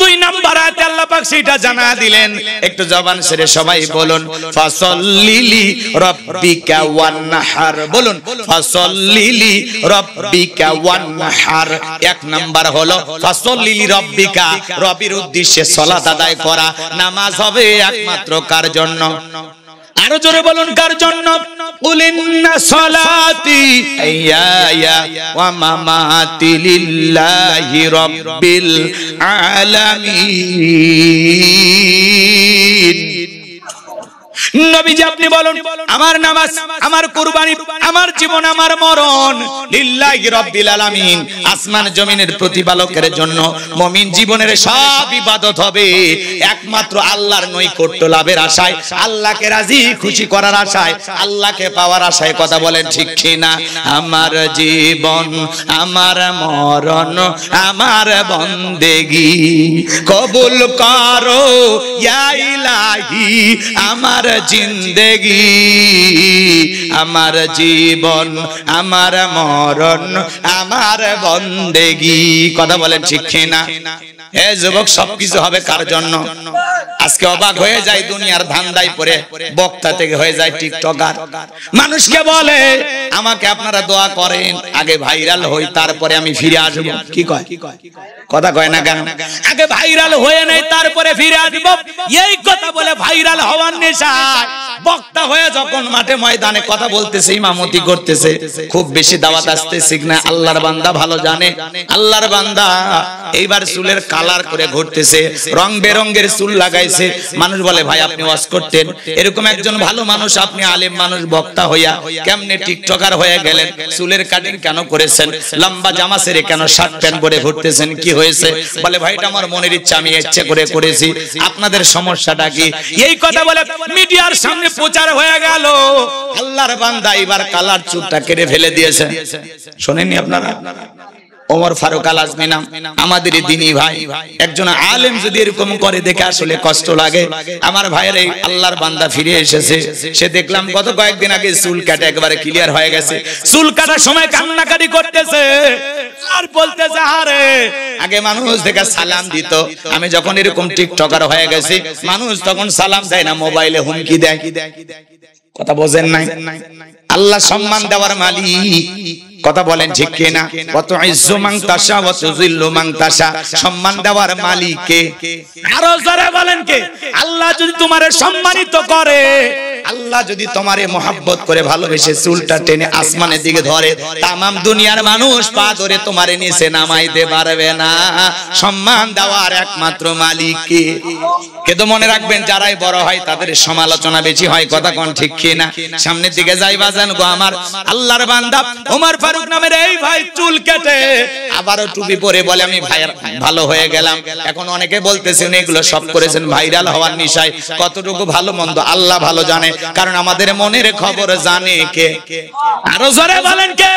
2 নাম্বার আয়াতে আল্লাহ পাক সেটা জানা দিলেন, একটু জবান ছেড়ে সবাই বলুন ফাসাল্লিলি রাব্বিকা ওয়ানহার, বলুন ফাসাল্লিলি রাব্বিকা ওয়ানহার। 1 নাম্বার হলো ফাসাল্লিলি রাব্বিকা, রবের উদ্দেশ্যে সালাত আদায় করা। নামাজ হবে একমাত্র কার জন্য? আরো জোরে বলুন কার জন্য? কুলিন্না সালাতি আইয়া ওয়া মামাতি লিল্লাহি রাব্বিল আলামিন। নবীজি আপনি বলুন আমার নামাজ, আমার কুরবানি, আমার জীবন, আমার মরণ লিল্লাহি রাব্বিল আলামিন, আসমান জমিনের প্রতিপালকের জন্য। মুমিন জীবনের সব ইবাদত হবে একমাত্র আল্লাহর নৈকট্য লাভের আশায়, আল্লাহকে রাজি খুশি করার আশায়, আল্লাহকে পাওয়ার আশায়। কথা বলেন ঠিক কি না? আমার জীবন, আমার মরণ, আমার বন্দেগী কবুল করো ইয়া ইলাহি, আমার জিন্দেগি, আমার জীবন, আমার মরণ, আমার বন্দেগি। কথা বলেন ঠিক না? এ যুবক, সবকিছু হবে কার জন্য? আজকে অবাক হয়ে যায়, দুনিয়ার ধান্দায় পড়ে বক্তা থেকে হয়ে যায় টিকটকার। মানুষকে বলে আমাকে আপনারা দোয়া করেন, আগে ভাইরাল হই তারপরে আমি ফিরে আসবো। কি কয়? কথা কয় না কেন? আগে ভাইরাল হয়ে নেই তারপরে ফিরে আসবো, এই কথা বলে ভাইরাল হওয়ার নেশায় বক্তা হয়ে যখন মাঠে ময়দানে কথা বলতেছে, ইমামতি করতেছে, খুব বেশি দাওয়াত আসতেছে না, আল্লাহর বান্দা ভালো জানে। আল্লাহর বান্দা এইবার চুলের কালার করে ঘুরতেছে, রং বেরঙ্গের চুল লাগাইছে। মানুষ বলে ভাই আপনি ওয়াজ করতেন, এরকম একজন ভালো মানুষ, আপনি আলেম মানুষ, বক্তা হইয়া কেমনে টিকটকার হয়ে গেলেন? চুলের কাটিং কেন করেছেন? লম্বা জামা ছেড়ে কেন শার্ট প্যান্ট পরে ঘুরতেছেন? কি হয়েছে? বলে ভাই এটা আমার মনের ইচ্ছা, আমি ইচ্ছে করে করেছি। আপনাদের সমস্যাটা কি? এই কথা বলে মিডিয়ার সামনে প্রচার হয়ে গেল। আল্লাহর বান্দা এবার কালার চুলটা কেটে ফেলে দিয়েছে। শোনেননি আপনারা? ওমর ফারুক আল আজমি নাম, আমাদের দিনী ভাই। একজন আলেম যদি এরকম করে দেখে আসলে কষ্ট লাগে। আমার ভাইয়ের এই আল্লাহর বান্দা ফিরে এসেছে, সে দেখলাম গত কয়েকদিন আগে চুল কাটা একেবারে ক্লিয়ার হয়ে গেছে। চুল কাটার সময় কান্নাকাটি করতেছে আর বলতেছে, আরে আগে মানুষ দেখে সালাম দিত, আমি যখন এরকম টিকটকার হয়ে গেছি মানুষ তখন সালাম দেয় না, মোবাইলে হুমকি দেয়। কথা বোঝেন নাই? আল্লাহ সম্মান দেওয়ার মালিক, কথা বলেন ঠিক কিনা? কত ইজ্জু মান তাশা ওয়া তুযিল্লু মান তাশা, সম্মান দেওয়ার মালিক কে? আরো জোরে বলেন কে? আল্লাহ যদি তোমারে সম্মানিত করে, আল্লাহ যদি তোমারে মহব্বত করে ভালোবেসে চুলটা টেনে আসমানের দিকে ধরে, তামাম দুনিয়ার মানুষ পা ধরে তোমারে নিচে নামাইতে পারবে না। সম্মান দেওয়ার একমাত্র মালিক কে? কিন্তু মনে রাখবেন, যারাই বড় হয় তাদের সমালোচনা বেশি হয়। কথা কোন ঠিক কিনা? সামনের দিকে যাই বাজান গো আমার আল্লাহর বান্দা ওমর ফারুক নামের এই ভাই চুল কেটে আবারও টুপি পরে বলে আমি ভালো হয়ে গেলাম। এখন অনেকে বলতেছেন এগুলো সব করেছেন ভাইরাল হওয়ার নিশায়। কতটুকু ভালো মন্দ আল্লাহ ভালো জানে, কারণ আমাদের মনের খবর জানে কে? আরো জোরে বলেন কে?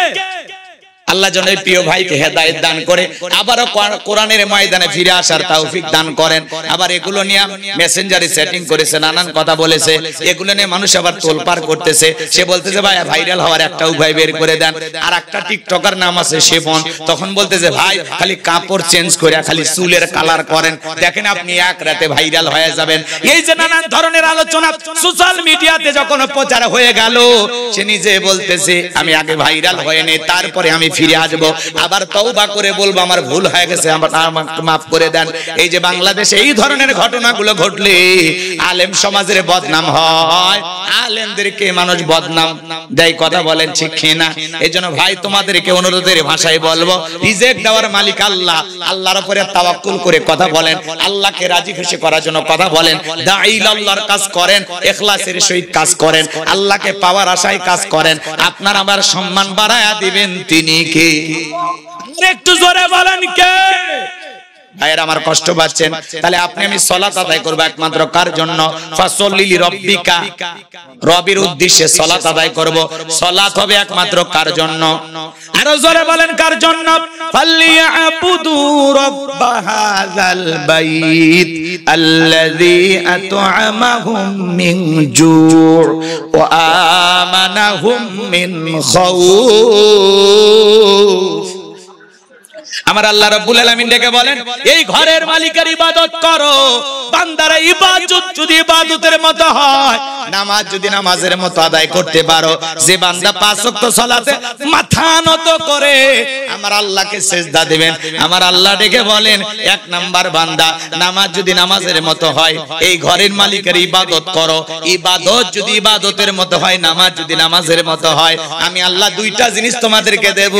আল্লাহ যেন এই প্রিয় ভাইকে হেদায়েত দান করে আবারও কোরআনের ময়দানে ফিরে আসার তৌফিক দান করেন। আবার এগুলো নিয়ে মেসেঞ্জারে সেটিং করেছে, নানান কথা বলেছে, এগুলো নিয়ে মানুষ আবার তোলপাড় করতেছে। সে বলতেছে ভাই ভাইরাল হওয়ার একটা উপায় বের করে দেন। আর একটা টিকটকার নাম আছে শিফন, তখন বলতেছে ভাই খালি কাপড় চেঞ্জ করে খালি চুলের কালার করেন, দেখেন আপনি এক রাতে ভাইরাল হয়ে যাবেন। এই যে নানান ধরনের আলোচনা সোশ্যাল মিডিয়াতে যখন প্রচার হয়ে গেল, সে নিজে বলতেছে আমি আগে ভাইরাল হয়ে নেই, তারপরে আমি ফিরে আসবো, আবার তওবা করে বলবো আমার ভুল হয়ে গেছে, আমাকে মাফ করে দেন। এই যে বাংলাদেশে এই ধরনের ঘটনাগুলো ঘটলে আলেম সমাজের বদনাম হয়, আলেমদেরকে মানুষ বদনাম দেয়। কথা বলেন ঠিক কিনা? এইজন্য ভাই তোমাদেরকে অনুরোধের ভাষায় বলবো, রিজেক্ট দেওয়ার মালিক আল্লাহ, আল্লাহর উপরে তাওয়াক্কুল করে কথা বলেন, আল্লাহকে রাজি খুশি করার জন্য কথা বলেন, দাঈল আল্লাহর কাজ করেন, ইখলাসের সহিত কাজ করেন, আল্লাহকে পাওয়ার আশায় কাজ করেন, আপনার আমার সম্মান বাড়ায়া দিবেন তিনি কে? একটু জোরে বলেন কে? ভাইয়ের আমার কষ্ট পাচ্ছেন, তাহলে আপনি আমি সালাত আদায় করব একমাত্র কার জন্য? ফাসল্লি লিরাব্বিকা, রবের উদ্দেশ্যে সালাত আদায় করব। সালাত হবে একমাত্র কার জন্য? আরো জোরে বলেন কার জন্য? ফালিয়াবুদু রাব্ব হাযাল বাইত আল্লাযী আত'আমাহুম মিন জু' ওয়া আমানাহুম মিন খাউফ। আমার আল্লাহ রাব্বুল আলামিন ডেকে বলেন, এই ঘরের মালিকের ইবাদত করো। বান্দারা ইবাদত যদি ইবাদতের মতো হয়, নামাজ যদি নামাজের মতো আদায় করতে পারো, যে বান্দা 5 ওয়াক্ত সালাতে মাথা নত করে আমার আল্লাহকে সিজদা দিবেন, আমার আল্লাহ ডেকে বলেন এক নাম্বার বান্দা, নামাজ যদি নামাজের মতো হয়, এই ঘরের মালিকের ইবাদত করো। ইবাদত যদি ইবাদতের মতো হয়, নামাজ যদি নামাজের মতো হয়, আমি আল্লাহ দুইটা জিনিস তোমাদেরকে দেব।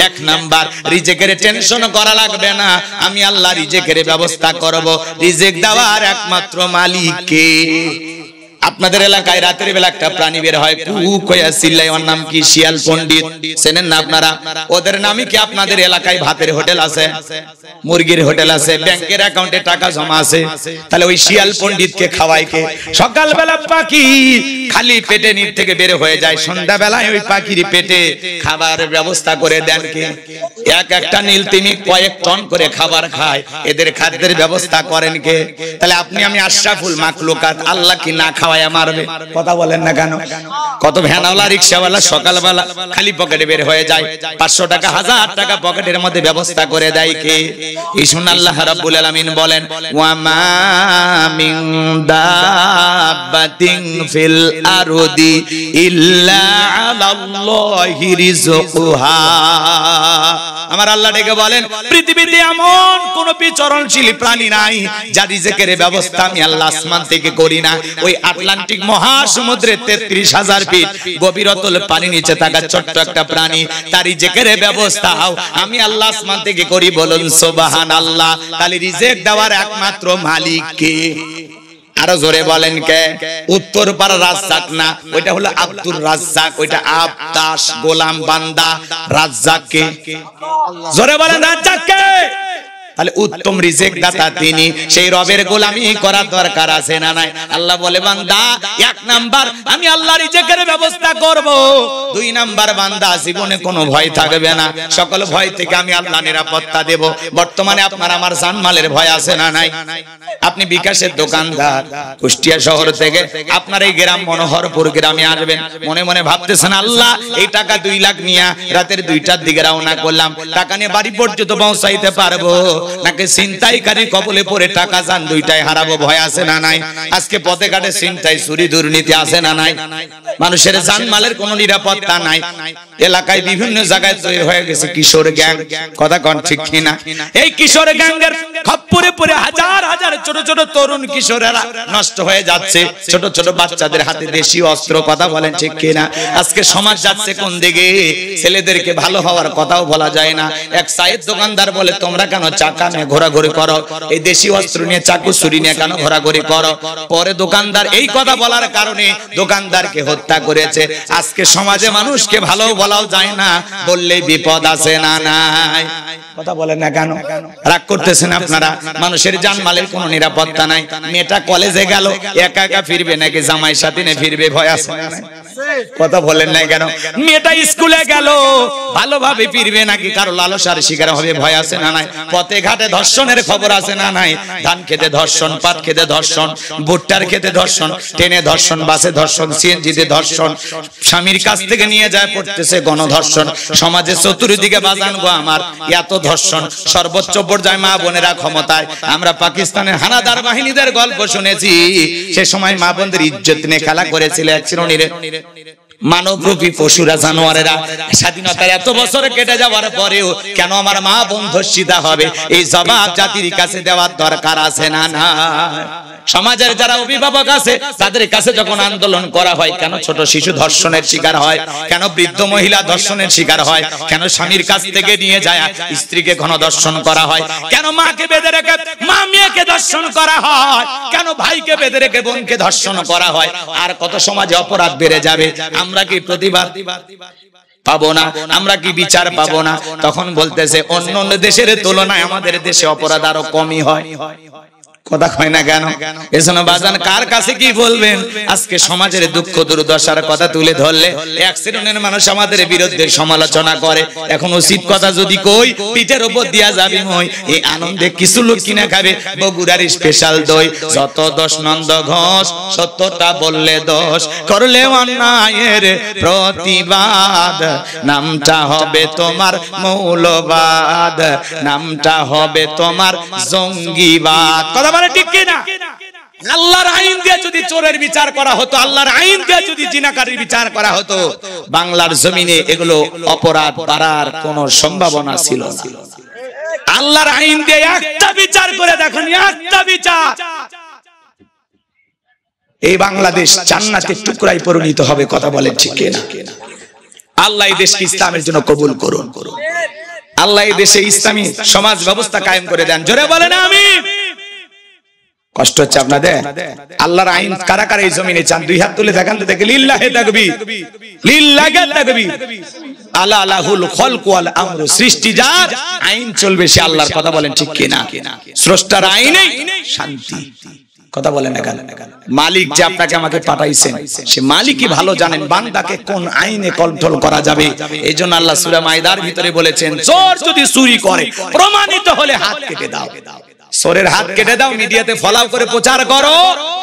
এক নাম্বার, রিজেকের টেনশন করা লাগবে না, আমি আল্লাহ রিজেকের ব্যবস্থা করব। রিজেক দেওয়ার একমাত্র মালিক কে? আপনাদের এলাকায় রাতের বেলা একটা প্রাণী বের হয়, কুক কইয়া চিল্লায়, ওর নাম কি? শিয়াল পণ্ডিত। চেনেন না আপনারা? ওদের নামই কি? আপনাদের এলাকায় ভাতের হোটেল আছে, মুরগির হোটেল আছে, ব্যাংকের অ্যাকাউন্টে টাকা জমা আছে, তাহলে ওই শিয়াল পণ্ডিতকে খাওয়ায় কে? সকালবেলা পাখি খালি পেটে নিচ থেকে বের হয়ে যায়, সন্ধ্যাবেলায় ওই পাখির পেটে খাবারের ব্যবস্থা করে দেন কে? এক একটা নীল তিমি কয়েক টন করে খাবার খায়, এদের খাদ্যের ব্যবস্থা করেন কে? তাহলে আপনি আমি আশরাফুল মাখলুকাত, আল্লাহ কি না খাওয়ায় মারবে? কথা বলেন না কেন? কত ভ্যানওয়ালা রিকশাওয়ালা সকালবেলা খালি পকেটে বের হয়ে যায়, 500 টাকা 1000 টাকা পকেটের মধ্যে ব্যবস্থা করে দেয় কে? এই শুনুন, আল্লাহ রাব্বুল আলামিন বলেন, ওয়া মা মিন দাব্বাতিন ফিল আরদি ইল্লা আলাল্লাহি রিজকুহা। আমার আল্লাহ ডেকে বলেন, পৃথিবীতে এমন কোন বিচরণশীল প্রাণী নাই যার রিজেকের ব্যবস্থা আমি আল্লাহ আসমান থেকে করি না। ওই আটলান্টিক মহাসমুদ্রে 33,000 ফিট গভীরতল পানি নিচে থাকা ছোট্ট একটা প্রাণী, তার রিজেকের ব্যবস্থা আমি আল্লাহ আসমান থেকে করি। বলুন সুবহানাল্লাহ। তাহলে রিজেক দেওয়ার একমাত্র মালিক কে? আরো জোরে বলেন কে? উত্তরপাড়া রাজ্জাক না, ওইটা হলো আব্দুর রাজ্জাক, ওইটা আবদাস গোলাম বান্দা। রাজ্জাক কে? জোরে বলেন রাজ্জাক কে? তাহলে উত্তম রিজিক দাতা তিনি, সেই রবের গোলামি করার দরকার আছে না নাই? আল্লাহ বলে বান্দা এক নাম্বার আমি আল্লাহ রিজিকের ব্যবস্থা করব, দুই নাম্বার বান্দা জীবনে কোনো ভয় থাকবে না, সকল ভয় থেকে আমি আল্লাহ নিরাপত্তা দেব। বর্তমানে আপনার আমার জানমালের ভয় আছে না নাই? আপনি বিকাশের দোকানদার, কুষ্টিয়া শহর থেকে আপনার এই গ্রাম মনোহরপুর গ্রামে আসবেন, মনে মনে ভাবতেছেন আল্লাহ এই টাকা 2 লাখ নিয়ে রাতের 2টার দিকে রওনা করলাম, টাকা নিয়ে বাড়ি পর্যন্ত পৌঁছাইতে পারবো নাকি ছিনতাইকারী কবলে পড়ে টাকা জান 2টাই হারাবো? ভয় আছে না নাই? আজকে পথে ঘাটে ছিনতাই চুরি দুর্নীতি আছে না নাই? মানুষের জানমালের কোনো নিরাপত্তা নাই। এলাকায় বিভিন্ন জায়গায় তৈরি হয়ে গেছে কিশোর গ্যাং, কথা কোন ঠিক কিনা? এই কিশোর গ্যাংয়ের খপ্পরে পড়ে হাজার হাজার ছোট ছোট তরুণ কিশোরেরা নষ্ট হয়ে যাচ্ছে, ছোট ছোট বাচ্চাদের হাতে দেশীয় অস্ত্র, কথা বলেন ঠিক কিনা? আজকে সমাজ যাচ্ছে কোন দিকে? ছেলেদেরকে ভালো হওয়ার কথাও বলা যায় না। এক চায়ের দোকানদার বলে তোমরা কেন চাকা নিয়ে ঘোরাঘুরি করো, এই দেশীয় অস্ত্র নিয়ে চাকু ছুরি নিয়ে কেন ঘোরাঘুরি করো? পরে দোকানদার এই কথা বলার কারণে দোকানদারকে হত্যা করেছে। আজকে সমাজে মানুষকে ভালো বলাও যায় না, বললেই বিপদ আছে না নাই? কথা বলেন না কেন? রাগ করতেছেন আপনারা? মানুষের জানমালের কোনো নিরাপত্তা নাই। মেয়েটা কলেজে গেল, একা একা ফিরবে নাকি জামাই সাথে নিয়ে ফিরবে? ভয় আছে না নাই? কথা বলেন না কেন? মেয়েটা স্কুলে গেল, ভালোভাবে ফিরবে নাকি কারো লালসার শিকার হবে? ভয় আছে না নাই? পথে ঘাটে ধর্ষণের খবর আছে না নাই? ধান খেতে ধর্ষণ, পাট খেতে ধর্ষণ, ভুট্টার খেতে ধর্ষণ, ট্রেনে ধর্ষণ, বাসে ধর্ষণ, সিএনজিতে ধর্ষণ, স্বামীর কাছ থেকে নিয়ে যায় পড়তেছে গণধর্ষণ। সমাজে চতুর্দিকে বাজান গো আমার এত ধর্ষণ, সর্বোচ্চ পর্যায়ে মা বোনেরা ক্ষমতায়। আমরা পাকিস্তানের হানাদার বাহিনীদের গল্প শুনেছি, সে সময় মা বোনদের ইজ্জত নিয়ে খেলা করেছিল এক শ্রেণীর মানবরূপী পশুরা, জানোয়ারেরা। স্বাধীনতার এত বছর কেটে যাওয়ার পরেও কেন আমার মা বোন ধর্ষিতা হবে? এই জবাব জাতির কাছে দেওয়ার দরকার আছে না না? সমাজের যারা অভিভাবক আছে তাদের কাছে যখন আন্দোলন করা হয়, কেন ছোট শিশু ধর্ষণের শিকার হয়, কেন বৃদ্ধ মহিলা ধর্ষণের শিকার হয়, কেন স্বামীর কাছ থেকে নিয়ে যায় স্ত্রীকে গণধর্ষণ করা হয়, কেন মাকে বেঁধে রেখে মা মেয়েকে ধর্ষণ করা হয়, কেন ভাইকে বেঁধে রেখে বোনকে ধর্ষণ করা হয়? আর কত সমাজে অপরাধ বেড়ে যাবে। আমরা কি প্রতিবাদ পাবো না? আমরা কি বিচার পাবো না? তখন বলতেছে অন্য অন্য দেশের তুলনায় আমাদের দেশে অপরাধ আরো কমই হয়। কথা কয় না কেন? এজন্য বাজান কার কাছে কি বলবেন? আজকে সমাজের দুঃখ দুর্দশার কথা তুলে ধরলে এক শ্রেণীর মানুষ আমাদের বিরুদ্ধে সমালোচনা করে। এখন উচিত কথা যদি কই, পিঠের উপর দিয়া যাবি মই। এই আনন্দে কিছু লোক কিনা খাবে বগুড়ার স্পেশাল দই। যত দোষ নন্দ ঘোষ, সত্যটা বললে দোষ, করলে অন্যায়ের প্রতিবাদ, নামটা হবে তোমার মৌলবাদ, নামটা হবে তোমার জঙ্গিবাদ। কথা বলে ঠিক কিনা? আল্লাহর আইন দিয়ে যদি চোরের বিচার করা হতো, আল্লাহর আইন দিয়ে যদি জিনাকারীর বিচার করা হতো, বাংলার জমিনে এগুলো অপরাধ বাড়ার কোনো সম্ভাবনা ছিল না। আল্লাহর আইন দিয়ে একটা বিচার করে দেখুন, একটা বিচার, এই বাংলাদেশ জান্নাতের টুকরায় পরিণত হবে। কথা বলেন ঠিক কিনা? আল্লাহ এই দেশকে ইসলামের জন্য কবুল করুন। আল্লাহ এই দেশে ইসলামী সমাজ ব্যবস্থা কায়েম করে দেন। জোরে বলেন আমিন। কষ্ট হচ্ছে আপনাদের? আল্লাহর আইন কারা কারা এই জমিনে চান? 2 হাত তুলে দেখান তো দেখি। লিল্লাহি তাকবীর, লিল্লাহি তাকবীর। আলা লাহুল খালকু ওয়াল আমরু, সৃষ্টি যার, আইন চলবে সে আল্লাহর। কথা বলেন ঠিক কিনা? স্রষ্টার আইনেই শান্তি। কথা বলেন না কেন? মালিক যে আপনাকে আমাকে পাঠাইছেন, সে মালিকই ভালো জানেন বান্দাকে কোন আইনে কন্ট্রোল করা যাবে। এইজন্য আল্লাহ সূরা মাইদার ভিতরে বলেছেন, চোর যদি চুরি করে প্রমাণিত হলে হাত কেটে দাও। চোরের হাত কেটে দাও, মিডিয়াতে ফলাও করে প্রচার করো,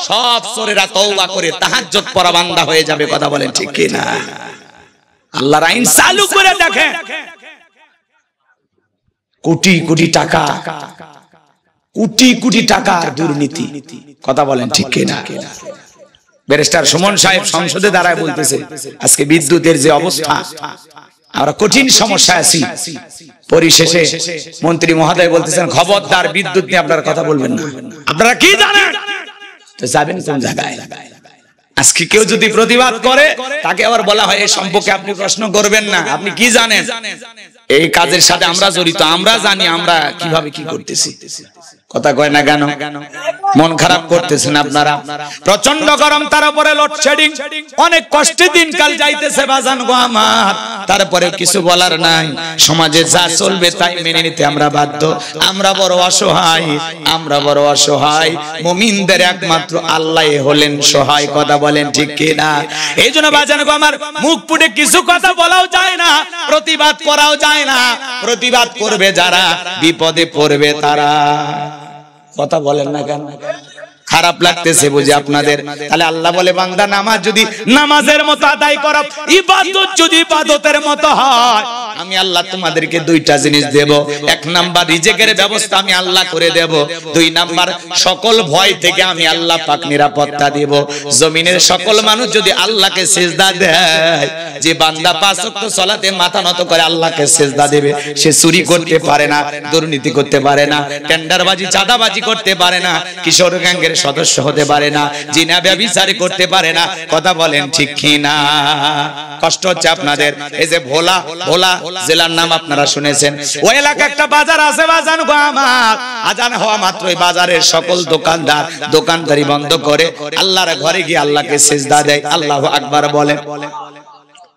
সব চোরেরা তওবা করে তাহাজ্জুদ পড়া বান্দা হয়ে যাবে। কথা বলেন ঠিক কিনা? আল্লাহর আইন চালু করে দেখেন। কোটি কোটি টাকা, কোটি কোটি টাকা দুর্নীতি। কথা বলেন ঠিক কিনা? ব্যারিস্টার সুমন সাহেব সংসদে দাঁড়ায় বলতেছে আজকে বিদ্যুতের যে অবস্থা, আমরা কঠিন সমস্যায় আছি। পরিশেষে মন্ত্রী মহোদয় বলতেছেন, খবরদার বিদ্যুৎ নিয়ে আপনারা কথা বলবেন না। আপনারা কি জানেন? তো যাবেন কোন জায়গায়? আজকে কেউ যদি প্রতিবাদ করে, তাকে আবার বলা হয় এই সম্পর্কে আপনি প্রশ্ন করবেন না, আপনি কি জানেন? এই কাজের সাথে আমরা জড়িত, আমরা জানি আমরা কিভাবে কি করতেছি। কথা কয় না কেন? মন খারাপ করতেছেন আপনারা, প্রচন্ড গরম, তার উপরে লোডশেডিং, অনেক কষ্টে দিনকাল যাইতেছে বাজান গো আমার, তারপরে কিছু বলার নাই, সমাজে যা চলবে তাই মেনে নিতে আমরা বাধ্য। আমরা বড় অসহায়, আমরা বড় অসহায়, মুমিনদের একমাত্র আল্লাহ হলেন সহায়, কথা বলেন ঠিক কি না? এই জন্য বাজান গো আমার, মুখ ফুটে কিছু কথা বলাও যায় না, প্রতিবাদ করাও যায় না। প্রতিবাদ করবে যারা, বিপদে পড়বে তারা। কথা বলেন না কেন? খারাপ লাগতেছে বুঝি আপনাদের? তাহলে আল্লাহ বলে বান্দা নামাজ যদি নামাজের মতো আদায় করো, ইবাদত যদি ইবাদতের মতো হয়, আমি আল্লাহ তোমাদেরকে দুইটা জিনিস দেব। এক নাম্বার রিজিকের ব্যবস্থা আমি আল্লাহ করে দেব। দুই নাম্বার সকল ভয় থেকে আমি আল্লাহ পাক নিরাপত্তা দেব। জমিনের সকল মানুষ যদি আল্লাহকে সিজদা দেয়, যে বান্দা 5 ওয়াক্ত সালাতে মাথা নত করে আল্লাহকে সিজদা দেবে, সে চুরি করতে পারে না, দুর্নীতি করতে পারে না, টেন্ডারবাজি চাঁদাবাজি করতে পারে না, কিশোর গ্যাংয়ের সদস্য হতে পারে না, জিনা ব্যভিচার করতে পারে না। কথা বলেন ঠিক কি না? কষ্ট হচ্ছে আপনাদের। এই যে ভোলা, ভোলা জেলার নাম আপনারা শুনেছেন, ওই এলাকা একটা বাজার আছে বাজান গো আমার, আজান হওয়া মাত্রই বাজারের সকল দোকানদার দোকানদারি বন্ধ করে আল্লাহর ঘরে গিয়ে আল্লাহকে সিজদা দেয়, আল্লাহু আকবার বলেন।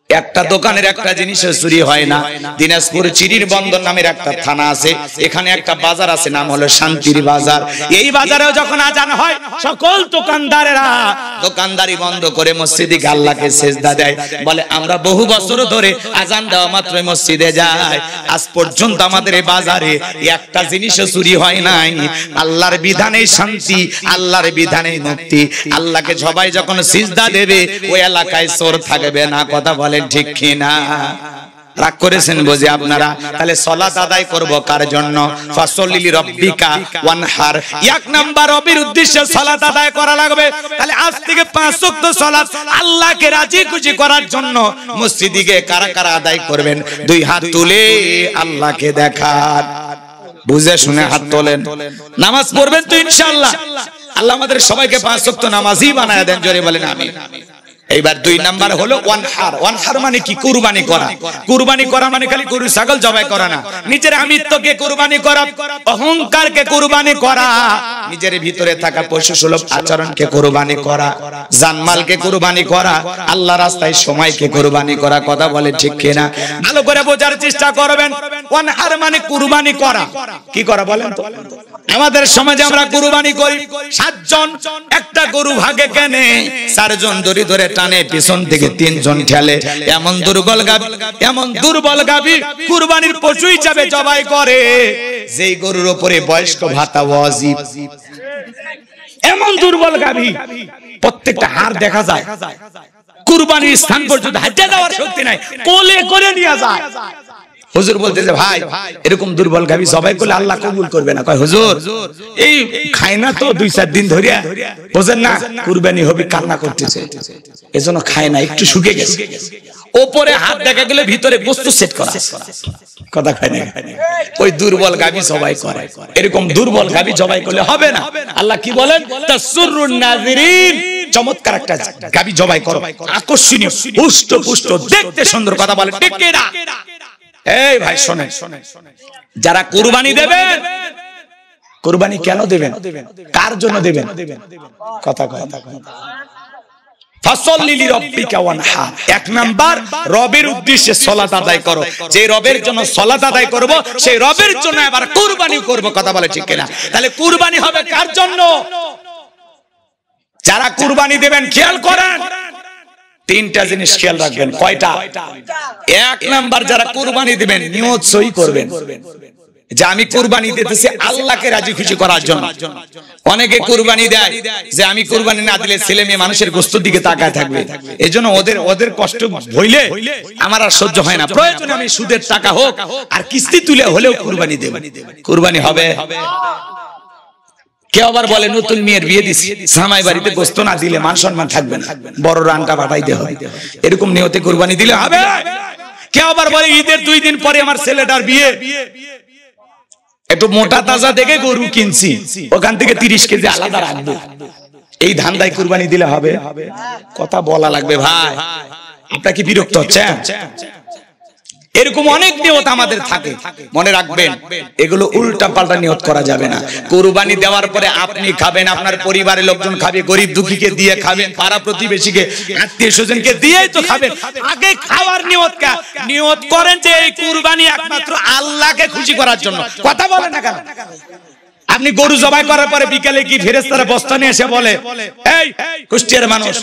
একটা দোকানের একটা জিনিসও চুরি হয় না। দিনাজপুর চিরির বন্দর নামের একটা থানা আছে, এখানে একটা বাজার আছে, নাম হলো শান্তির বাজার। এই বাজারেও যখন আজান হয়, সকল দোকানদারেরা দোকানদারি বন্ধ করে মসজিদে গিয়ে আল্লাহকে সিজদা দেয়, বলে আমরা বহু বছর ধরে আজান দেওয়া মাত্রই মসজিদে যাই, আজ পর্যন্ত আমাদের এই বাজারে একটা জিনিসও চুরি হয় নাই। আল্লাহর বিধানে শান্তি, আল্লাহর বিধানে মুক্তি। আল্লাহকে সবাই যখন সিজদা দেবে, ওই এলাকায় চোর থাকবে না। কথা বলে ঠিক কি না? রাগ করেছেন বুঝি আপনারা? তাহলে সালাত আদায় করব কার জন্য? ফাসল্লি লিরাব্বিকা ওয়ানহার। এক নাম্বার রবের উদ্দেশ্যে সালাত আদায় করা লাগবে। তাহলে আজ থেকে 5 ওয়াক্ত সালাত আল্লাহকে রাজি খুশি করার জন্য মসজিদে গিয়ে কারা কারা আদায় করবেন? 2 হাত তুলে আল্লাহকে দেখান, বুঝে শুনে হাত তোলেন। নামাজ পড়বেন তো ইনশাআল্লাহ। আল্লাহ আমাদের সবাইকে 5 ওয়াক্ত নামাজি বানায় দেন, জোরে বলেন আমিন। এইবার 2 নাম্বার হলো ওয়ানহার। ওয়ানহার মানে কি? কুরবানি করা। কুরবানি করা মানে খালি গরু ছাগল জবাই করা না, নিজের আমিত্বকে কুরবানি করা, অহংকারকে কুরবানি করা, নিজের ভিতরে থাকা পশু সুলভ আচরণকে কুরবানি করা, জানমালকে কুরবানি করা, আল্লাহ রাস্তায় সময়কে কুরবানি করা। কথা বলে ঠিক কি না? ভালো করে বোঝার চেষ্টা করবেন। ওয়ানহার মানে কুরবানি করা। কি করা বলেন তো? আমাদের সমাজে আমরা কুরবানি করি, 7 জন একটা গরু ভাগে কেনে, 4 জন দড়ি ধরে টানে, পিছন থেকে 3 জন ঠেলে। এমন দুর্বল গাভী কুরবানির পশু হিসাবে জবাই করে, যেই গরুর উপরে বয়স্ক ভাতা ওয়াজিব। এমন দুর্বল গাভী, প্রত্যেকটা হাড় দেখা যায়, কুরবানির স্থান পর্যন্ত হাঁটে যাওয়ার শক্তি নাই, কোলে করে নিয়ে যায়। হুজুর বলতেছে ভাই এরকম দুর্বল গাভী জবাই করলে আল্লাহ কবুল করবে না। কয় হুজুর এই খায় না তো 2-4 দিন ধরে, বুঝেন না, কুরবানি হবে, কান্না করতেছে, এজন্য খায় না, একটু শুকে গেছে। উপরে হাত দেখা গেলে ভিতরে বস্তু সেট করা, কথা খায় না। ওই দুর্বল গাভী জবাই করে। এরকম দুর্বল গাভী জবাই করলে হবে না। আল্লাহ কি বলেন? তাসুরুন নাযিরিন, চমৎকার একটা গাভী জবাই করো, আকর্ষণীয়, পুষ্ট পুষ্ট, দেখতে সুন্দর। কথা বলে ঠিক কি না? এই ভাই শোনেন, যারা কুরবানি দেবেন, কুরবানি কেন দেবেন, কার জন্য দেবেন? কথা কয়। ফাসল্লি লিরাব্বিকা ওয়ানহার। 1 নাম্বার রবের উদ্দেশ্যে সালাত আদায় করো। যে রবের জন্য সালাত আদায় করব, সেই রবের জন্য আবার কুরবানি করব। কথা বলে ঠিক কিনা? তাহলে কুরবানি হবে কার জন্য? যারা কুরবানি দেবেন খেয়াল করেন, 3টা জিনিস খেয়াল রাখবেন। কয়টা? 1 নাম্বার যারা কুরবানি দিবেন, নিয়ত সই করবেন যে আমি কুরবানি দিতেছি আল্লাহকে রাজি খুশি করার জন্য। অনেকে কুরবানি দেয় যে আমি কুরবানি না দিলে ছেলে মেয়ে মানুষের গোশতের দিকে তাকায় থাকবে, এজন্য ওদের কষ্ট হইলে আমার আর সহ্য হয় না, প্রয়োজনে আমি সুদের টাকা হোক আর কিস্তি তুলে হলেও কুরবানি দেব। কুরবানি হবে। কেউ আবার বলে নতুন মেয়ের বিয়ে দিছি, জামাই বাড়িতে গোশত না দিলে মান সম্মান থাকবে না, বড় রানটা পাঠাইতে হবে, এরকম নিয়তে কুরবানি দিলে হবে। কেউ আবার বলে ঈদের 2 দিন পরে আমার ছেলেটার বিয়ে, একটু মোটা তাজা দেখে গরু কিনছি, ওখান থেকে 30 কেজি আলাদা রাখবো, এই ধান্দায় কুরবানি দিলে হবে? কথা বলা লাগবে ভাই। আপনারা কি বিরক্ত হচ্ছেন? এরকম অনেক নিয়ত আমাদের থাকে, মনে রাখবেন এগুলো উল্টা পাল্টা নিয়ত করা যাবে না। কুরবানি দেওয়ার পরে আপনি খাবেন, আপনার পরিবারের লোকজন খাবে, গরিব দুঃখীকে দিয়ে খাবেন, পাড়া প্রতিবেশীকে আত্মীয় স্বজনকে দিয়েই তো খাবেন। আগে খাওয়ার নিয়ত করেন যে এই কুরবানি একমাত্র আল্লাহকে খুশি করার জন্য। কথা বলেন না কেন? আপনি গরু জবাই করার পরে বিকালে কি ফেরেশতারা বস্তা নিয়ে এসে বলে, এই কুষ্টিয়ার মানুষ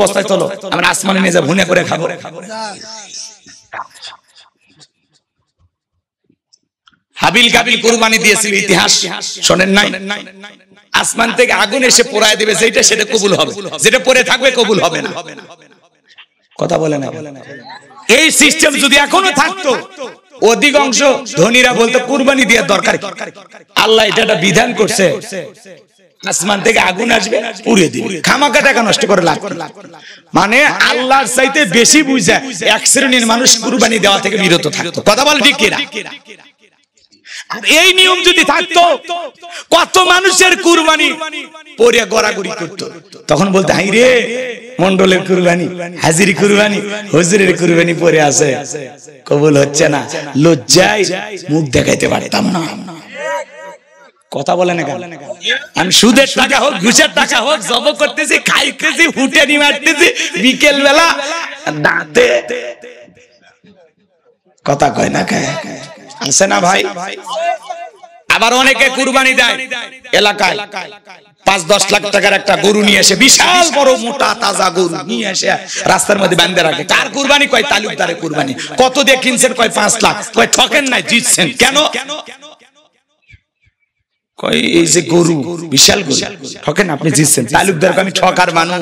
বস্তায় তোলো, আমরা আসমানে নিয়ে যা ভুনে করে খাবো। হাবিল কাবিল কুরবানি দিয়েছিল, ইতিহাস শোনেন নাই? আসমান থেকে আগুন এসে পোড়ায় দেবে, সেটা কবুল হবে, যেটা পড়ে থাকবে কবুল হবে না। কথা বলে না? এই সিস্টেম যদি এখনো থাকতো, অধিকাংশ ধনীরা বলতো কুরবানি দেওয়ার দরকার কি? আল্লাহ এটা বিধান করছে, আসমান থেকে আগুন আসবে পুড়িয়ে দিবে, খামাকা টাকা নষ্ট করে লাভ। মানে আল্লাহর চাইতে বেশি বুঝা এক শ্রেণীর মানুষ কুরবানি দেওয়া থেকে বিরত থাকতো। কথা বল ঠিক কিনা? এই নিয়ম যদি থাকতো, কত মানুষের কুরবানি পরে গড়াগড়ি করতো। তখন বলতে, হাই রে, মন্ডলের কুরবানি, হাজিরি কুরবানি, হুজুরের কুরবানি পরে আছে, কবুল হচ্ছে না, লজ্জায় মুখ দেখাইতে পারতাম না। কথা বলে না কেন? আমি সুদের টাকা হোক, ঘুষের টাকা হোক, জব করতেছি, খাইতেছি, ফুটেনি মারতেছি, বিকেল বেলা দাঁতে কথা কয় না, আছে না ভাই? আবার অনেকে কুরবানি দেয় এলাকায় 5-10 লাখ টাকার একটা গরু নিয়ে এসে, বিশাল বড় মোটা তাজা গরু নিয়ে এসে রাস্তার মধ্যে বাঁধে রাখে। কার কুরবানি? কয় তালুকদারের কুরবানি। কত দিয়ে কিনছেন? কয় 5 লাখ। কয় ঠকেন নাই, জিতছেন। কেন? কয় এই যে গরু, বিশাল গরু, ঠকেন আপনি, জিতছেন। তালুকদারকে আমি ঠকার মানুষ,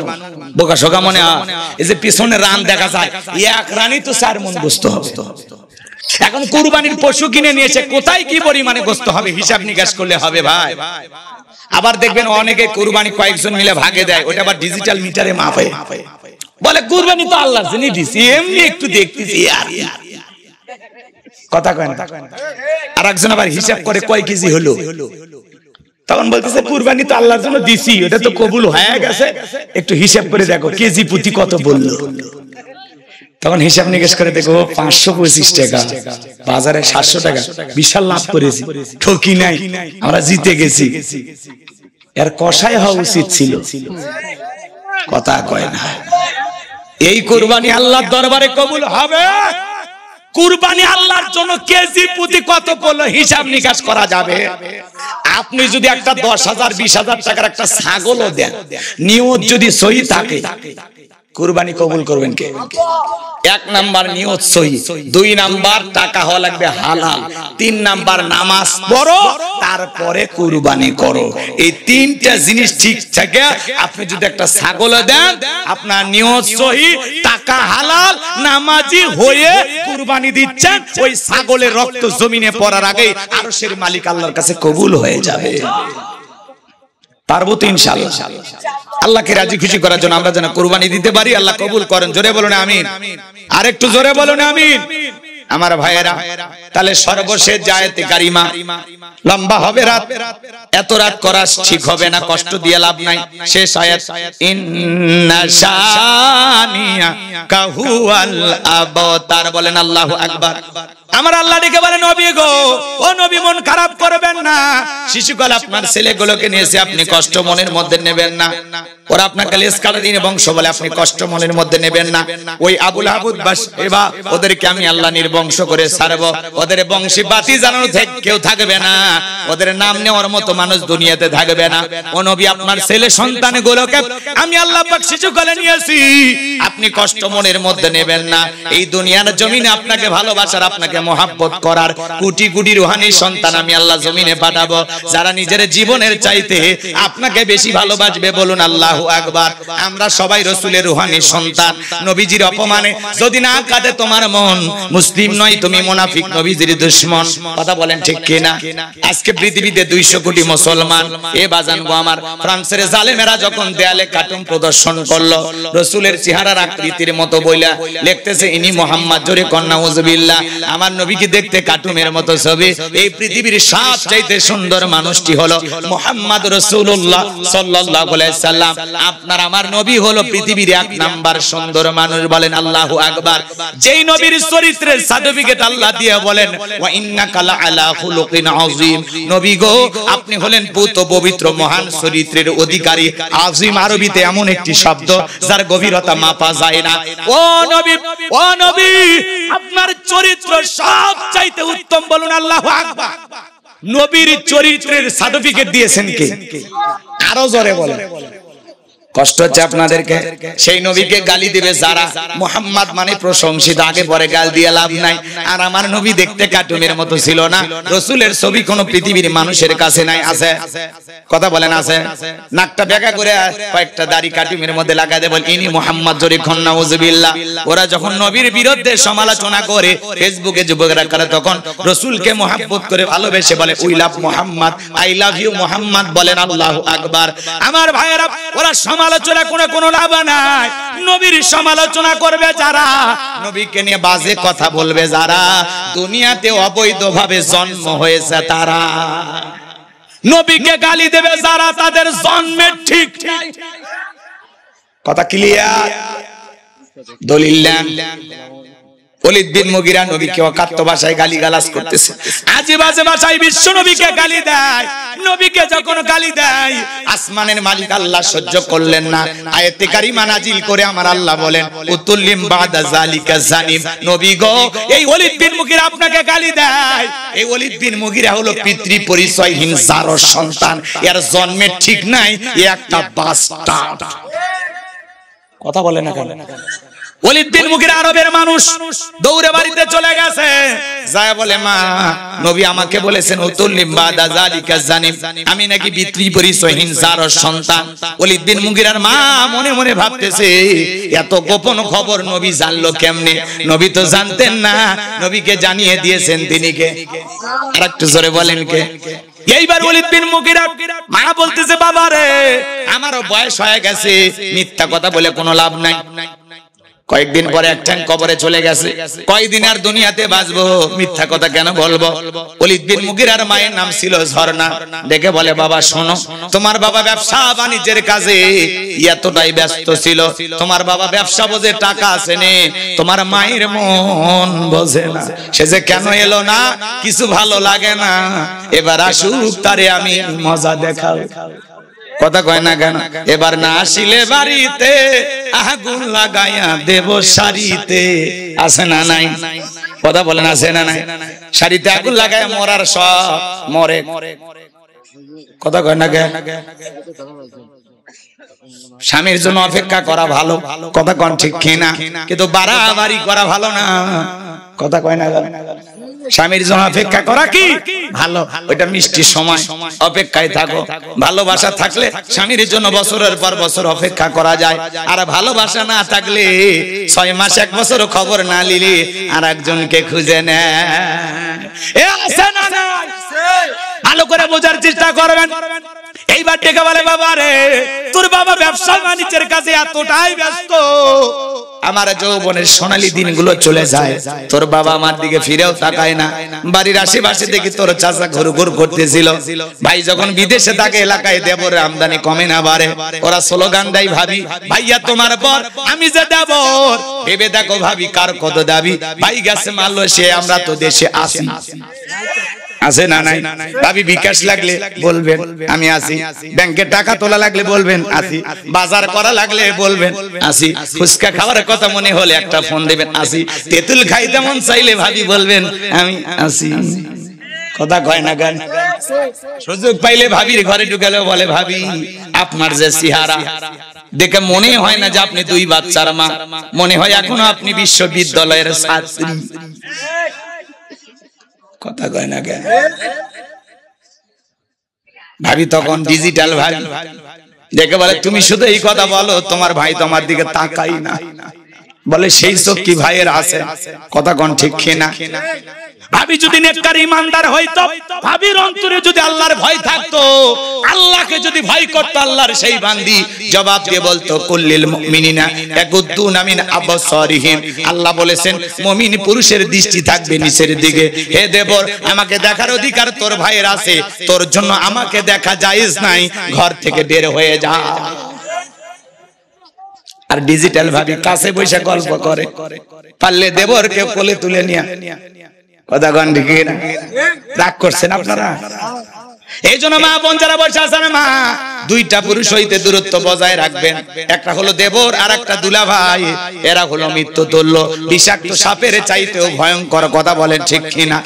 বোকা শোকা মনে হয়। এই যে পিছনে রান দেখা যায়, এক রানই তো 4 মণ গোশত হবে। এখন কুরবানির পশু কিনে নিয়েছে, কোথায় কি পরিমাণে গোশত হবে হিসাব নিকাশ করলে হবে ভাই। আবার দেখবেন অনেকে কুরবানি কয়েকজন মিলে ভাগে দেয়, ওটা আবার ডিজিটাল মিটারে মাপে, বলে কুরবানি তো আল্লাহর জন্য দিছি, এমনি একটু দেখতেছি আর। কথা কয় না? আর একজন আবার হিসাব করে কয় কেজি হলো, তখন বলতেছে কুরবানি তো আল্লাহর জন্য দিছি, ওটা তো কবুল হয়ে গেছে, একটু হিসাব করে দেখো কেজি প্রতি কত বললো। তখন হিসাব নিকেশ করে দেখো 525 টাকা, বাজারে 700 টাকা, বিশাল লাভ করেছি, ঠকি নাই, আমরা জিতে গেছি। এর কষাই হওয়া উচিত ছিল। কথা কয় না? এই কুরবানি আল্লাহর দরবারে কবুল হবে? কুরবানি আল্লাহর জন্য কেজি প্রতি কত পড়লো হিসাব নিকাশ করা যাবে। আপনি যদি একটা 10,000 20,000 টাকার একটা ছাগলও দেন, নিয়ত যদি সহি থাকে, কুরবানি কবুল করবেন কে? 1 নাম্বার নিয়ত সহি, 2 নাম্বার টাকা হওয়া লাগবে হালাল, 3 নাম্বার নামাজ পড়ো, তারপরে কুরবানি করো। এই 3টা জিনিস ঠিক থাকে আপনি যদি একটা ছাগল দেন, আপনার নিয়ত সহি, টাকা হালাল, নামাজি হয়ে কুরবানি দিচ্ছেন, ওই ছাগলের রক্ত জমিনে পড়ার আগেই আরশের মালিক আল্লাহর কাছে কবুল হয়ে যাবে। পারবো তো ইনশাআল্লাহ। আল্লাহকে রাজি খুশি করার জন্য আমরা যেন কুরবানি দিতে পারি, আল্লাহ কবুল করেন। জোরে বলুন আমিন। আর একটু জোরে বলুন আমিন। আমার ভাইয়েরা, তাহলে সর্বশেষ জায়েতে কারিমা, লম্বা হবে রাত, এত রাত করা ঠিক হবে না, কষ্ট দিয়ে লাভ নাই। শেষ আয়াত, ইন্না শানিয়া কাহুয়াল আবতার। বলেন আল্লাহু আকবার। আমার আল্লাহ ডেকে বলে, নবী গো, ও নবী মন খারাপ করবেন না, শিশুকাল আপনার ছেলেগুলোকে নিয়েছে, আপনি কষ্ট মনের মধ্যে নেবেন না। ওরা আপনাকে লেজ কাটা দিনে বংশ বলে, আপনি কষ্ট মনের মধ্যে নেবেন না। ওই আবুল আবুদ বাস এবা, ওদেরকে আমি আল্লাহ নির্বংশ করে ছাড়বো, ওদের বংশী বাতি জানানো কেউ থাকবে না, ওদের নাম নেওয়ার মতো মানুষ দুনিয়াতে থাকবে না। ও নবী, আপনার ছেলে সন্তানগুলোকে আমি আল্লাহ পাক শিশুকালে নিয়েছি, আপনি কষ্ট মনের মধ্যে নেবেন না। এই দুনিয়ার জমিনে আপনাকে ভালোবাসার, আপনাকে মহাব্বত করার কোটি কোটি রুহানি সন্তান আমি আল্লাহ জমিনে পাঠাবো, যারা নিজের জীবনের চাইতে আপনাকে বেশি ভালোবাসবে। বলুন আল্লাহু আকবার। আমরা সবাই রাসূলের রুহানি সন্তান। নবীজির অপমানে যদি না কাঁদে তোমার মন, মুসলিম নয় তুমি মুনাফিক, নবীজির দুশমন। কথা বলেন ঠিক কিনা? আজকে পৃথিবীতে 200 কোটি মুসলমান। এ বাজান গো আমার, ফ্রান্সের জালেমেরা যখন দেয়ালে কার্টুন প্রদর্শন করলো রাসূলের চেহারার আকৃতির মতো বইলা, লিখতেছে ইনি মুহাম্মদ, জোরে কন্না উযবিল্লাহ। আমার নবীকে দেখতে কার্টুনের মতো ছবি। এই পৃথিবীর সবচাইতে সুন্দর সুন্দর মানুষটি হলো মুহাম্মদ রাসূলুল্লাহ সাল্লাল্লাহু আলাইহি সাল্লাম। আপনার আমার নবী হলো পৃথিবীর এক নাম্বার সুন্দর মানুষ, বলেন আল্লাহু আকবার। যেই নবীর চরিত্রের সার্টিফিকেট আল্লাহ দিয়ে বলেন ওয়া ইন্নাকা লাআলা খুলুকিন আযীম, নবী গো আপনি হলেন পুত পবিত্র মহান চরিত্রের অধিকারী। আযীম আরবিতে এমন একটি শব্দ যার গভীরতা মাপা যায় না। ও নবী, ও নবী, আপনার চরিত্র সবচাইতে উত্তম, বলুন আল্লাহু আকবার। নবীর চরিত্রের সার্টিফিকেট দিয়েছেন কে? আরো জোরে বলেন। কষ্ট হচ্ছে আপনাদেরকে। সেই নবীকে গালি দিবে যারা, মুহাম্মদ মানে প্রশংসিত, আগে পরে গাল দিয়ে লাভ নাই। আর আমার নবী দেখতে কার্টুনের মতো ছিল না। রাসূলের ছবি কোন পৃথিবীর মানুষের কাছে নাই, আছে? কথা বলেন আছে? নাকটা বেঁকা করে কয়েকটা দাড়ি কার্টুনের মধ্যে লাগায় দেয়, বল ইনি মুহাম্মদ, জোরে নাউযুবিল্লাহ। ওরা যখন নবীর বিরুদ্ধে সমালোচনা করে ফেসবুকে যুবকরা করে, তখন রাসূলকে মহব্বত করে ভালোবেসে বলে we love Muhammad, I love you Muhammad, বলেন আল্লাহু আকবার। আমার ভাইয়েরা, ওরা সমালোচনা করে কোনো লাভ নাই। নবীর সমালোচনা করবে যারা, নবীকে নিয়ে বাজে কথা বলবে যারা, দুনিয়াতে অবৈধভাবে জন্ম হয়েছে তারা, নবীকে গালি দেবে যারা, তাদের জন্মের ঠিক নাই। কথা ক্লিয়ার? দলিল দেন। ওলীদ বিন মুগীরা নবীকে অকাট্য ভাষায় গালিগালাজ করতেছে, আজে বাজে ভাষায় বিশ্ব নবীকে গালি দেয়। নবীকে যখন গালি দেয়, আসমানের মালিক আল্লাহ সহ্য করলেন না, আয়াতে কারিমা নাজিল করে আমার আল্লাহ বলেন উতুল্লিম বাদা জালিকা জানিম, নবী গো এই ওলীদ বিন মুগীরা আপনাকে গালি দেয়। এই ওলীদ বিন মুগীরা হলো পিতৃ পরিচয়হীন জারর সন্তান, এর জন্মের ঠিক নাই, এ একটা বাস্টার্ড। কথা বলে না কেন? ওলীদ বিন মুগীরা আরবের মানুষ, দৌড়ে বাড়িতে চলে গেছে, যায় বলে মা নবী আমাকে বলেছেন উতুল্লিম বাদা যালিকা জানিম, আমি নাকি পিতৃ পরিচয়হীন জারর সন্তান। ওলীদ বিন মুগীরার মা মনে মনে ভাবতেছে এত গোপন খবর নবী জানলো কেমনে? নবী তো জানতেন না, নবীকে জানিয়ে দিয়েছেন তিনি কে? আর একটু জোরে বলেন কে? এইবার ওলীদ বিন মুগীরা মা বলতেছে বাবা রে আমারও বয়স হয়ে গেছে, মিথ্যা কথা বলে কোনো লাভ নাই। কয়েকদিন পরে একটা কবরে চলে গেছে, কয়দিন আর দুনিয়াতে বাঁচবো, মিথ্যা কথা কেন বলবো? ওলীদ বিন মুগীরার মায়ের নাম ছিল ঝর্ণা। ডেকে বলে বাবা শোনো, তোমার বাবা ব্যবসা বাণিজ্যের কাজে এতটাই ব্যস্ত ছিল, তোমার বাবা ব্যবসা বোঝে, টাকা আছে নে, তোমার মায়ের মন বোঝে না। সে যে কেন এলো না, কিছু ভালো লাগে না, এবার আসুক তারে আমি মজা দেখাও। কথা কয় না কেন? এবার না আসিলে বাড়িতে আগুন লাগাইয়া দেব শাড়িতে, আছে না নাই? কথা বলেন আছে না নাই? শাড়িতে আগুন লাগাইয়া মরার সব মরে। কথা কয় না কেন? স্বামীর জন্য অপেক্ষা করা ভালো, কথা কন ঠিক কিনা? কিন্তু বাড়াবাড়ি করা ভালো না, কথা কয় না কেন? স্বামীর জন্য অপেক্ষা করা কি ভালো, ওইটা মিষ্টি সময়, অপেক্ষায় থাকো। ভালোবাসা থাকলে স্বামীর জন্য বছরের পর বছর অপেক্ষা করা যায়, আর ভালোবাসা না থাকলে 6 মাস 1 বছর খবর না নিলে আর একজনকে খুঁজে নেয়। ভালো করে বোঝার চেষ্টা করবেন। এইবার ডেকে বলে বাবা রে তোর বাবা ব্যবসা বাণিজ্যের কাছে এতটাই ব্যস্ত, আমার যৌবনের সোনালী দিনগুলো চলে যায়, তোর বাবা আমার দিকে ফিরেও তাকায় না। বাড়ির আশেপাশে দেখি তোর চাচা ঘুরঘুর করতেছিল, ভাই যখন বিদেশে থাকে এলাকায় দেবর আমদানি কমে না বাড়ে, ওরা স্লোগান দেয় ভাবি ভাইয়া তোমার পর আমি যে দেবর, ভেবে দেখো ভাবি কার কত দাবি, ভাই গেছে মালয়েশিয়া আমরা তো দেশে আসি, আছে না নাই? ভাবি বিকাশ লাগলে বলবেন আমি আসি, ব্যাংকে টাকা তোলা লাগলে বলবেন আসি, বাজার করা লাগলে বলবেন আসি, ফুচকা খাওয়ার কথা মনে হলে একটা ফোন দেবেন আসি, তেঁতুল খাইতে মন চাইলে ভাবি বলবেন আমি আসি। কথা কয় না গান? সুযোগ পাইলে ভাবির ঘরে ঢুকালে বলে ভাবি আপনার যে চেহারা দেখে মনে হয় না যে আপনি 2 বাচ্চার মা, মনে হয় এখনো আপনি বিশ্ববিদ্যালয়ের ছাত্রী। কথা কয় না কেন? ভাবি তখন ডিজিটাল ভাবি, দেখে বলে তুমি শুধু এই কথা বলো, তোমার ভাই তোমার দিকে তাকাই না। বলে সেই চোখ কি ভাইয়ের আছে? কথা কোন ঠিক কিনা? ভাবি যদি নেককার ইমানদার হইতো, ভাবির অন্তরে যদি আল্লাহর ভয় থাকতো, আল্লাহকে যদি ভয় করতো, আল্লাহর সেই বান্দি জবাব দিয়ে বলতো কুল্লিল মুমিনিনা ইয়াগুদ্দুনা মিন আবসারিহিম। আল্লাহ বলেছেন মুমিন পুরুষের দৃষ্টি থাকবে নিচের দিকে। হে দেবর, আমাকে দেখার অধিকার তোর ভাইয়ের আছে, তোর জন্য আমাকে দেখা জায়েজ নাই, ঘর থেকে বের হয়ে যা। আর ডিজিটাল ভাবে কাছে বসে গল্প করে, পারলে দেবরকে কোলে তুলে নিয়ে। কথা গান ঠিক না? রাগ করছেন আপনারা? এই জন্য মা বোন যারা বসে আছেন, মা দুইটা পুরুষ হইতে দূরত্ব বজায় রাখবেন। একটা হলো দেবর আর একটা দুলা ভাই। এরা হলো মৃত্যু তুল্য, বিষাক্ত সাপের চাইতেও ভয়ঙ্কর। কথা বলেন ঠিক কিনা?